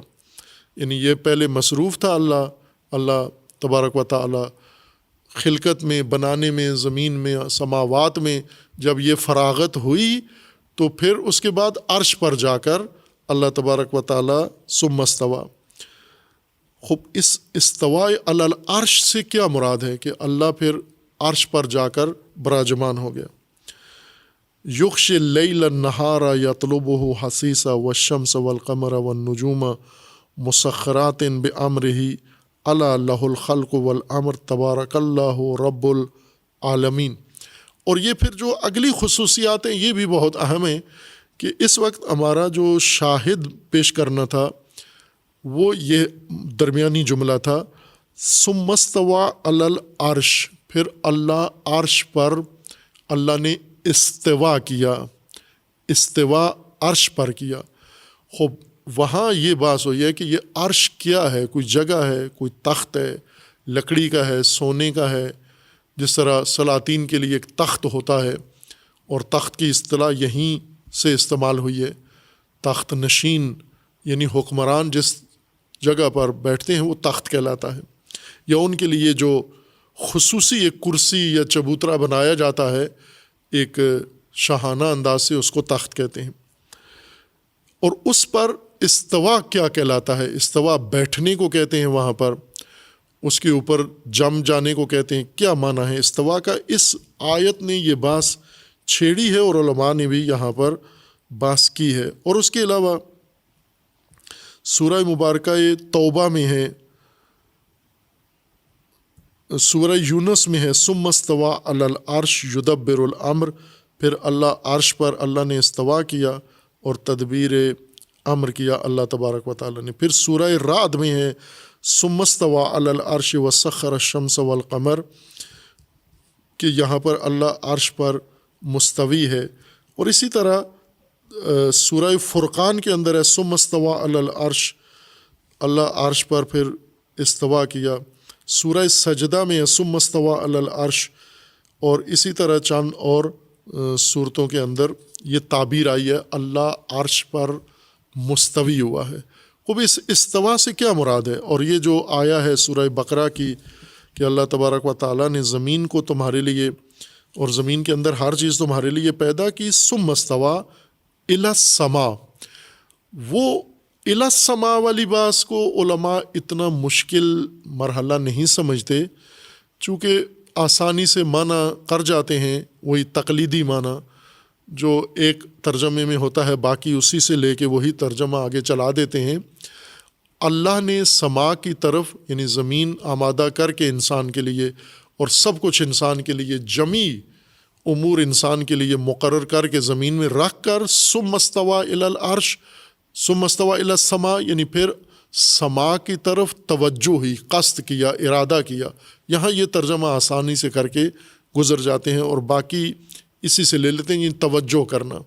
یعنی یہ پہلے مصروف تھا اللہ تبارک و تعالیٰ خلقت میں، بنانے میں، زمین میں، سماوات میں. جب یہ فراغت ہوئی تو پھر اس کے بعد عرش پر جا کر اللہ تبارک و تعالیٰ ثم استویٰ. خوب اس استواء علی العرش سے کیا مراد ہے کہ اللہ پھر عرش پر جا کر براجمان ہو گیا. یغشی اللیل النہار یطلبہ حثیثا والشمس والقمر والنجوم مسخرات بامرہ الا لہ الخلق والامر تبارک اللہ رب العالمین. اور یہ پھر جو اگلی خصوصیات ہیں یہ بھی بہت اہم ہیں کہ اس وقت ہمارا جو شاہد پیش کرنا تھا وہ یہ درمیانی جملہ تھا، ثم استوی علی العرش، پھر اللہ عرش پر اللہ نے استوا کیا، استوا عرش پر کیا. خوب وہاں یہ بات ہوئی ہے کہ یہ عرش کیا ہے، کوئی جگہ ہے، کوئی تخت ہے، لکڑی کا ہے، سونے کا ہے، جس طرح سلاطین کے لیے ایک تخت ہوتا ہے، اور تخت کی اصطلاح یہیں سے استعمال ہوئی ہے. تخت نشین یعنی حکمران جس جگہ پر بیٹھتے ہیں وہ تخت کہلاتا ہے. یا ان کے لیے جو خصوصی ایک کرسی یا چبوترا بنایا جاتا ہے ایک شاہانہ انداز سے، اس کو تخت کہتے ہیں. اور اس پر استوا کیا کہلاتا ہے؟ استوا بیٹھنے کو کہتے ہیں، وہاں پر اس کے اوپر جم جانے کو کہتے ہیں. کیا معنی ہے استوا کا؟ اس آیت نے یہ بحث چھیڑی ہے اور علماء نے بھی یہاں پر بحث کی ہے. اور اس کے علاوہ سورہ مبارکہ توبہ میں ہے، سورہ یونس میں ہے، ثم استوی علی العرش یدبر الامر، پھر اللہ عرش پر اللہ نے استوا کیا اور تدبیر امر کیا اللہ تبارک و تعالیٰ نے. پھر سورہ رعد میں ہے ثم استوی علی العرش وسخر الشمس والقمر، کہ یہاں پر اللہ عرش پر مستوی ہے. اور اسی طرح سورہ فرقان کے اندر ہے ثم استوی علی العرش، اللہ عرش پر پھر استوا کیا. سورہ سجدہ میں ہے ثم استوی علی العرش. اور اسی طرح چند اور صورتوں کے اندر یہ تعبیر آئی ہے اللہ عرش پر مستوی ہوا ہے. خوب اس استوا سے کیا مراد ہے؟ اور یہ جو آیا ہے سورہ بقرہ کی کہ اللہ تبارک و تعالیٰ نے زمین کو تمہارے لیے اور زمین کے اندر ہر چیز تمہارے لیے پیدا کی، ثم استوی الی السماء. وہ الی السماء والی بات کو علماء اتنا مشکل مرحلہ نہیں سمجھتے، چونکہ آسانی سے معنی کر جاتے ہیں، وہی تقلیدی معنی جو ایک ترجمے میں ہوتا ہے، باقی اسی سے لے کے وہی ترجمہ آگے چلا دیتے ہیں. اللہ نے سما کی طرف یعنی زمین آمادہ کر کے انسان کے لیے اور سب کچھ انسان کے لیے، جمی امور انسان کے لیے مقرر کر کے زمین میں رکھ کر ثم استوی الی العرش، ثم استوی الی السماء، یعنی پھر سما کی طرف توجہ ہی، قصد کیا، ارادہ کیا. یہاں یہ ترجمہ آسانی سے کر کے گزر جاتے ہیں اور باقی اسی سے لے لیتے ہیں، یہ توجہ کرنا.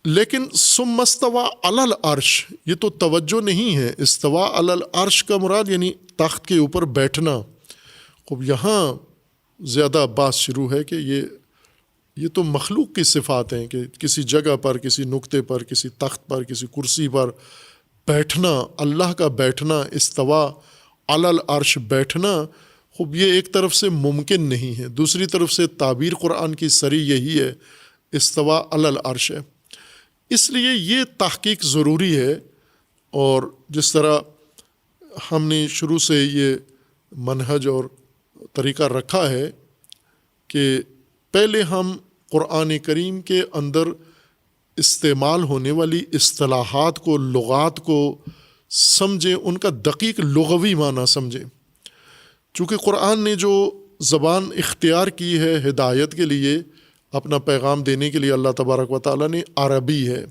لیکن ثم استوی علی العرش یہ تو توجہ نہیں ہے. استوا علی العرش کا مراد یعنی تخت کے اوپر بیٹھنا. خوب یہاں زیادہ بات شروع ہے کہ یہ تو مخلوق کی صفات ہیں کہ کسی جگہ پر، کسی نقطے پر، کسی تخت پر، کسی کرسی پر بیٹھنا، اللہ کا بیٹھنا، استوا علی العرش بیٹھنا. خوب یہ ایک طرف سے ممکن نہیں ہے، دوسری طرف سے تعبیر قرآن کی صریح یہی ہے، استوا علی العرش ہے. اس لیے یہ تحقیق ضروری ہے. اور جس طرح ہم نے شروع سے یہ منہج اور طریقہ رکھا ہے کہ پہلے ہم قرآن کریم کے اندر استعمال ہونے والی اصطلاحات کو، لغات کو سمجھیں، ان کا دقیق لغوی معنی سمجھیں. چونکہ قرآن نے جو زبان اختیار کی ہے ہدایت کے لیے، اپنا پیغام دینے کے لیے اللہ تبارک و تعالیٰ نے، عربی ہے،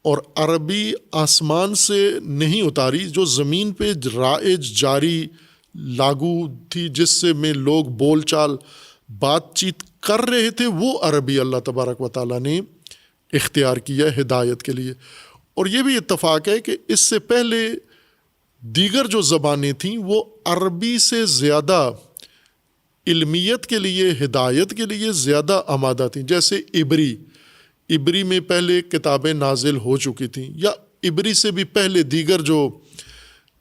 اور عربی آسمان سے نہیں اتاری، جو زمین پہ رائج جاری لاگو تھی، جس سے میں لوگ بول چال بات چیت کر رہے تھے، وہ عربی اللہ تبارک و تعالیٰ نے اختیار کیا ہدایت کے لیے۔ اور یہ بھی اتفاق ہے کہ اس سے پہلے دیگر جو زبانیں تھیں وہ عربی سے زیادہ علمیت کے لیے، ہدایت کے لیے زیادہ آمادہ تھیں، جیسے عبری میں پہلے کتابیں نازل ہو چکی تھیں، یا عبری سے بھی پہلے دیگر جو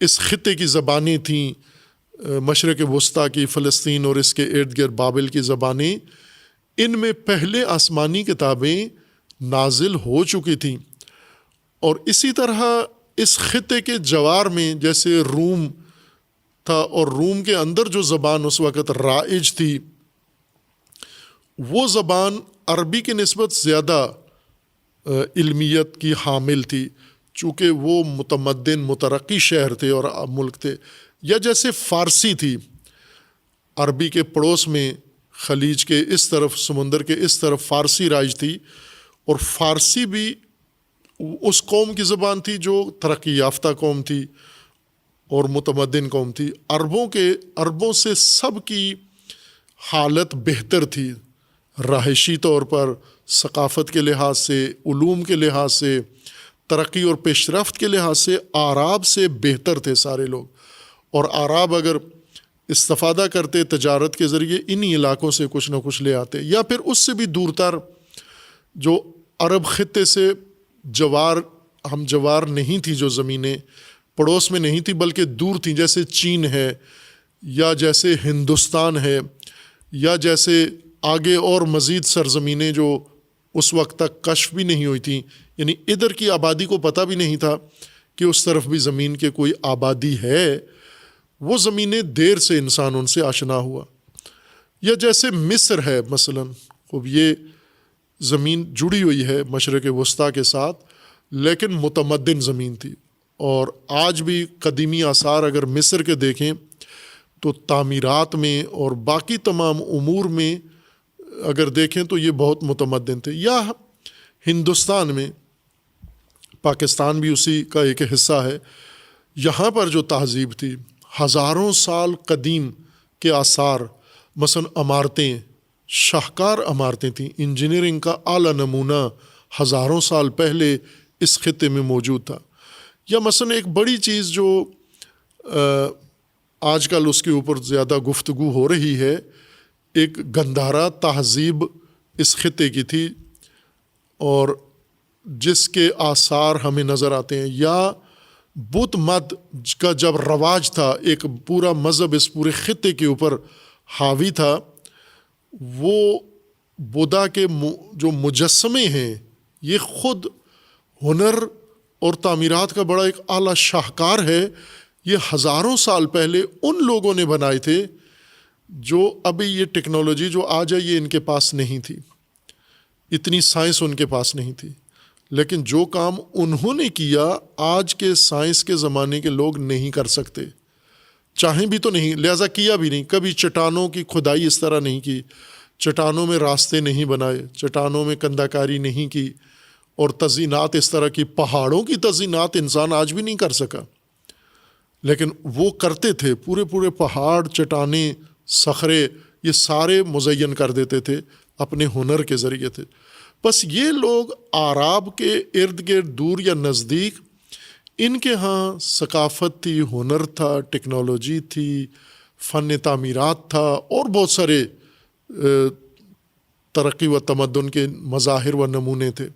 اس خطے کی زبانیں تھیں، مشرق وسطیٰ کی، فلسطین اور اس کے ارد گرد بابل کی زبانیں، ان میں پہلے آسمانی کتابیں نازل ہو چکی تھیں۔ اور اسی طرح اس خطے کے جوار میں جیسے روم تھا، اور روم کے اندر جو زبان اس وقت رائج تھی، وہ زبان عربی کی نسبت زیادہ علمیت کی حامل تھی، چونکہ وہ متمدن مترقی شہر تھے اور ملک تھے۔ یا جیسے فارسی تھی، عربی کے پڑوس میں خلیج کے اس طرف، سمندر کے اس طرف فارسی رائج تھی، اور فارسی بھی اس قوم کی زبان تھی جو ترقی یافتہ قوم تھی اور متمدن قوم تھی۔ عربوں سے سب کی حالت بہتر تھی، رہائشی طور پر، ثقافت کے لحاظ سے، علوم کے لحاظ سے، ترقی اور پیش رفت کے لحاظ سے اعراب سے بہتر تھے سارے لوگ۔ اور اعراب اگر استفادہ کرتے تجارت کے ذریعے، انہی علاقوں سے کچھ نہ کچھ لے آتے، یا پھر اس سے بھی دور تر جو عرب خطے سے ہم جوار نہیں تھی، جو زمینیں پڑوس میں نہیں تھی بلکہ دور تھیں، جیسے چین ہے، یا جیسے ہندوستان ہے، یا جیسے آگے اور مزید سرزمینیں جو اس وقت تک کشف بھی نہیں ہوئی تھیں، یعنی ادھر کی آبادی کو پتہ بھی نہیں تھا کہ اس طرف بھی زمین کے کوئی آبادی ہے، وہ زمینیں دیر سے انسان ان سے آشنا ہوا۔ یا جیسے مصر ہے مثلاً، خوب یہ زمین جڑی ہوئی ہے مشرق وسطیٰ کے ساتھ، لیکن متمدن زمین تھی۔ اور آج بھی قدیمی آثار اگر مصر کے دیکھیں تو تعمیرات میں اور باقی تمام امور میں اگر دیکھیں تو یہ بہت متمدن تھے۔ یا ہندوستان میں، پاکستان بھی اسی کا ایک حصہ ہے، یہاں پر جو تہذیب تھی، ہزاروں سال قدیم کے آثار، مثلا عمارتیں، شاہکار عمارتیں تھیں، انجینئرنگ کا اعلیٰ نمونہ ہزاروں سال پہلے اس خطے میں موجود تھا۔ یا مثلا ایک بڑی چیز جو آج کل اس کے اوپر زیادہ گفتگو ہو رہی ہے، ایک گندھارا تہذیب اس خطے کی تھی، اور جس کے آثار ہمیں نظر آتے ہیں۔ یا بدھ مت کا جب رواج تھا، ایک پورا مذہب اس پورے خطے کے اوپر حاوی تھا، وہ بدھا کے جو مجسمے ہیں، یہ خود ہنر اور تعمیرات کا بڑا ایک اعلیٰ شاہکار ہے۔ یہ ہزاروں سال پہلے ان لوگوں نے بنائے تھے جو ابھی یہ ٹیکنالوجی جو آج ہے یہ ان کے پاس نہیں تھی، اتنی سائنس ان کے پاس نہیں تھی، لیکن جو کام انہوں نے کیا آج کے سائنس کے زمانے کے لوگ نہیں کر سکتے، چاہیں بھی تو نہیں، لہٰذا کیا بھی نہیں۔ کبھی چٹانوں کی کھدائی اس طرح نہیں کی، چٹانوں میں راستے نہیں بنائے، چٹانوں میں کندہ کاری نہیں کی، اور تزئینات اس طرح کی، پہاڑوں کی تزئینات انسان آج بھی نہیں کر سکا، لیکن وہ کرتے تھے۔ پورے پورے پہاڑ، چٹانیں، صخرے، یہ سارے مزین کر دیتے تھے اپنے ہنر کے ذریعے تھے۔ بس یہ لوگ اعراب کے ارد گرد، دور یا نزدیک، ان کے ہاں ثقافت تھی، ہنر تھا، ٹیکنالوجی تھی، فن تعمیرات تھا، اور بہت سارے ترقی و تمدن کے مظاہر و نمونے تھے۔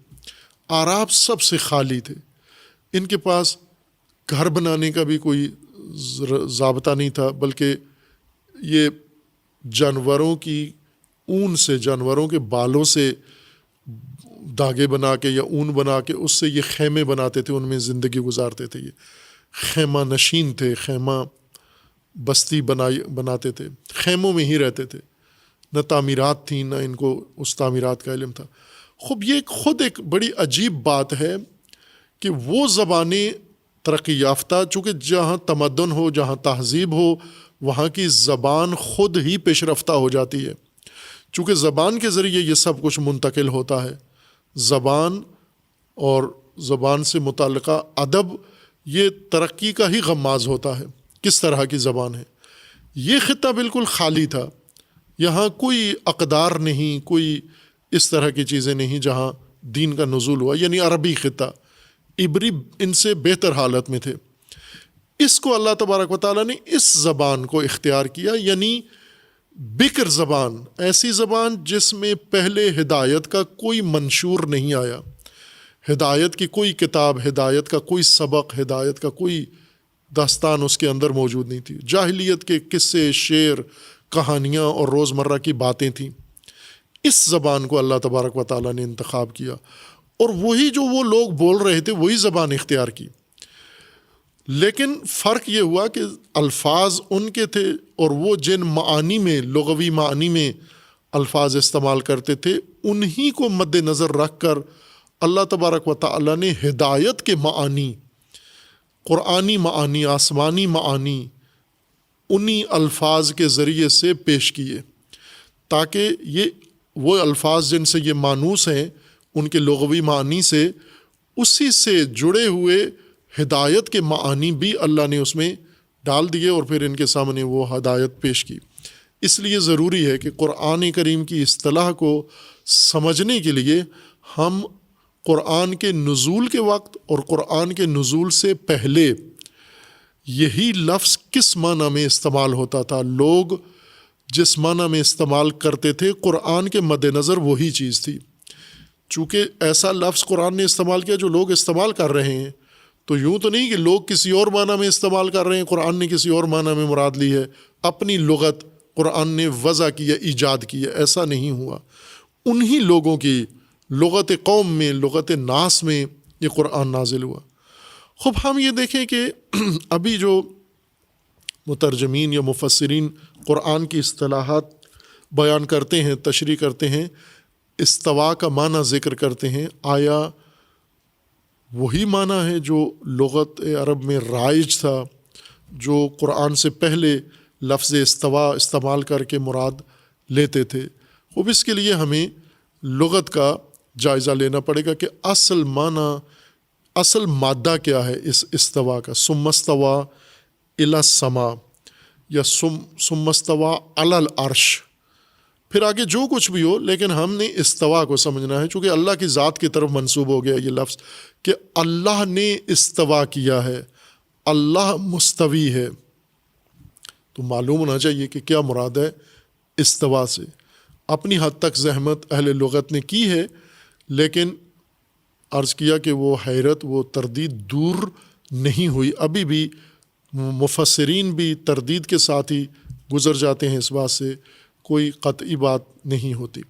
اعراب سب سے خالی تھے، ان کے پاس گھر بنانے کا بھی کوئی ضابطہ نہیں تھا، بلکہ یہ جانوروں کی اون سے، جانوروں کے بالوں سے دھاگے بنا کے یا اون بنا کے اس سے یہ خیمے بناتے تھے، ان میں زندگی گزارتے تھے۔ یہ خیمہ نشین تھے، خیمہ بستی بناتے تھے، خیموں میں ہی رہتے تھے، نہ تعمیرات تھیں، نہ ان کو اس تعمیرات کا علم تھا۔ خوب یہ خود ایک بڑی عجیب بات ہے کہ وہ زبانیں ترقی یافتہ، چونکہ جہاں تمدن ہو، جہاں تہذیب ہو، وہاں کی زبان خود ہی پیش رفتہ ہو جاتی ہے، چونکہ زبان کے ذریعے یہ سب کچھ منتقل ہوتا ہے۔ زبان اور زبان سے متعلقہ ادب یہ ترقی کا ہی غماز ہوتا ہے۔ کس طرح کی زبان ہے؟ یہ خطہ بالکل خالی تھا، یہاں کوئی اقدار نہیں، کوئی اس طرح کی چیزیں نہیں جہاں دین کا نزول ہوا، یعنی عربی خطہ، عبری ان سے بہتر حالت میں تھے۔ اس کو اللہ تبارک و تعالیٰ نے اس زبان کو اختیار کیا، یعنی بکر زبان، ایسی زبان جس میں پہلے ہدایت کا کوئی منشور نہیں آیا، ہدایت کی کوئی کتاب، ہدایت کا کوئی سبق، ہدایت کا کوئی داستان اس کے اندر موجود نہیں تھی۔ جاہلیت کے قصے، شعر، کہانیاں اور روزمرہ کی باتیں تھیں۔ اس زبان کو اللہ تبارک و تعالیٰ نے انتخاب کیا، اور وہی جو وہ لوگ بول رہے تھے وہی زبان اختیار کی۔ لیکن فرق یہ ہوا کہ الفاظ ان کے تھے، اور وہ جن معانی میں، لغوی معانی میں الفاظ استعمال کرتے تھے، انہی کو مد نظر رکھ کر اللہ تبارک و تعالیٰ نے ہدایت کے معانی، قرآنی معانی، آسمانی معانی انہی الفاظ کے ذریعے سے پیش کیے، تاکہ یہ وہ الفاظ جن سے یہ مانوس ہیں، ان کے لغوی معانی سے، اسی سے جڑے ہوئے ہدایت کے معانی بھی اللہ نے اس میں ڈال دیے، اور پھر ان کے سامنے وہ ہدایت پیش کی۔ اس لیے ضروری ہے کہ قرآن کریم کی اصطلاح کو سمجھنے کے لیے ہم قرآن کے نزول کے وقت اور قرآن کے نزول سے پہلے یہی لفظ کس معنی میں استعمال ہوتا تھا، لوگ جس معنی میں استعمال کرتے تھے، قرآن کے مد نظر وہی چیز تھی۔ چونکہ ایسا لفظ قرآن نے استعمال کیا جو لوگ استعمال کر رہے ہیں، تو یوں تو نہیں کہ لوگ کسی اور معنی میں استعمال کر رہے ہیں، قرآن نے کسی اور معنی میں مراد لی ہے، اپنی لغت قرآن نے وضع کی ہے، ایجاد کی ہے، ایسا نہیں ہوا۔ انہی لوگوں کی لغت قوم میں، لغت ناس میں یہ قرآن نازل ہوا۔ خوب ہم یہ دیکھیں کہ ابھی جو مترجمین یا مفسرین قرآن کی اصطلاحات بیان کرتے ہیں، تشریح کرتے ہیں، استوا کا معنی ذکر کرتے ہیں، آیا وہی معنی ہے جو لغت عرب میں رائج تھا، جو قرآن سے پہلے لفظ استوا استعمال کر کے مراد لیتے تھے؟ خوب اس کے لیے ہمیں لغت کا جائزہ لینا پڑے گا کہ اصل معنی، اصل مادہ کیا ہے اس استوا کا۔ ثم استوى الی السماء یا ثم استوى علی العرش، پھر آگے جو کچھ بھی ہو، لیکن ہم نے استوا کو سمجھنا ہے، چونکہ اللہ کی ذات کی طرف منسوب ہو گیا یہ لفظ کہ اللہ نے استوا کیا ہے، اللہ مستوی ہے، تو معلوم ہونا چاہیے کہ کیا مراد ہے استوا سے۔ اپنی حد تک زحمت اہل لغت نے کی ہے، لیکن عرض کیا کہ وہ حیرت، وہ تردید دور نہیں ہوئی، ابھی بھی مفسرین بھی تردید کے ساتھ ہی گزر جاتے ہیں، اس بات سے کوئی قطعی بات نہیں ہوتی۔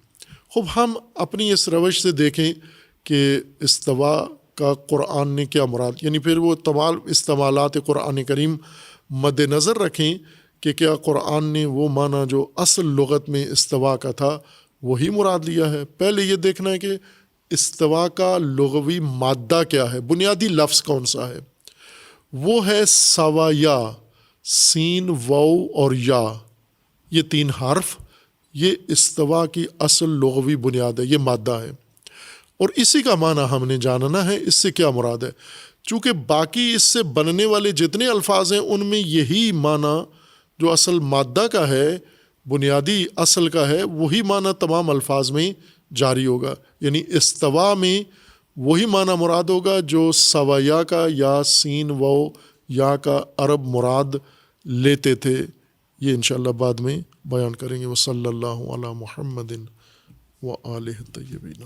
خوب ہم اپنی اس روش سے دیکھیں کہ استوا کا قرآن نے کیا مراد، یعنی پھر وہ تمام استعمالات قرآن کریم مد نظر رکھیں کہ کیا قرآن نے وہ معنی جو اصل لغت میں استوا کا تھا وہی مراد لیا ہے۔ پہلے یہ دیکھنا ہے کہ استوا کا لغوی مادہ کیا ہے، بنیادی لفظ کون سا ہے۔ وہ ہے سوایا، سین، واو اور یا، یہ تین حرف، یہ استوا کی اصل لغوی بنیاد ہے، یہ مادہ ہے، اور اسی کا معنی ہم نے جاننا ہے اس سے کیا مراد ہے۔ چونکہ باقی اس سے بننے والے جتنے الفاظ ہیں ان میں یہی معنی جو اصل مادہ کا ہے، بنیادی اصل کا ہے، وہی معنی تمام الفاظ میں جاری ہوگا، یعنی استوا میں وہی معنی مراد ہوگا جو سوایا کا یا سین و یا کا عرب مراد لیتے تھے۔ یہ انشاءاللہ بعد میں بیان کریں گے۔ وصلی اللہ علی محمد و آلہ الطیبین۔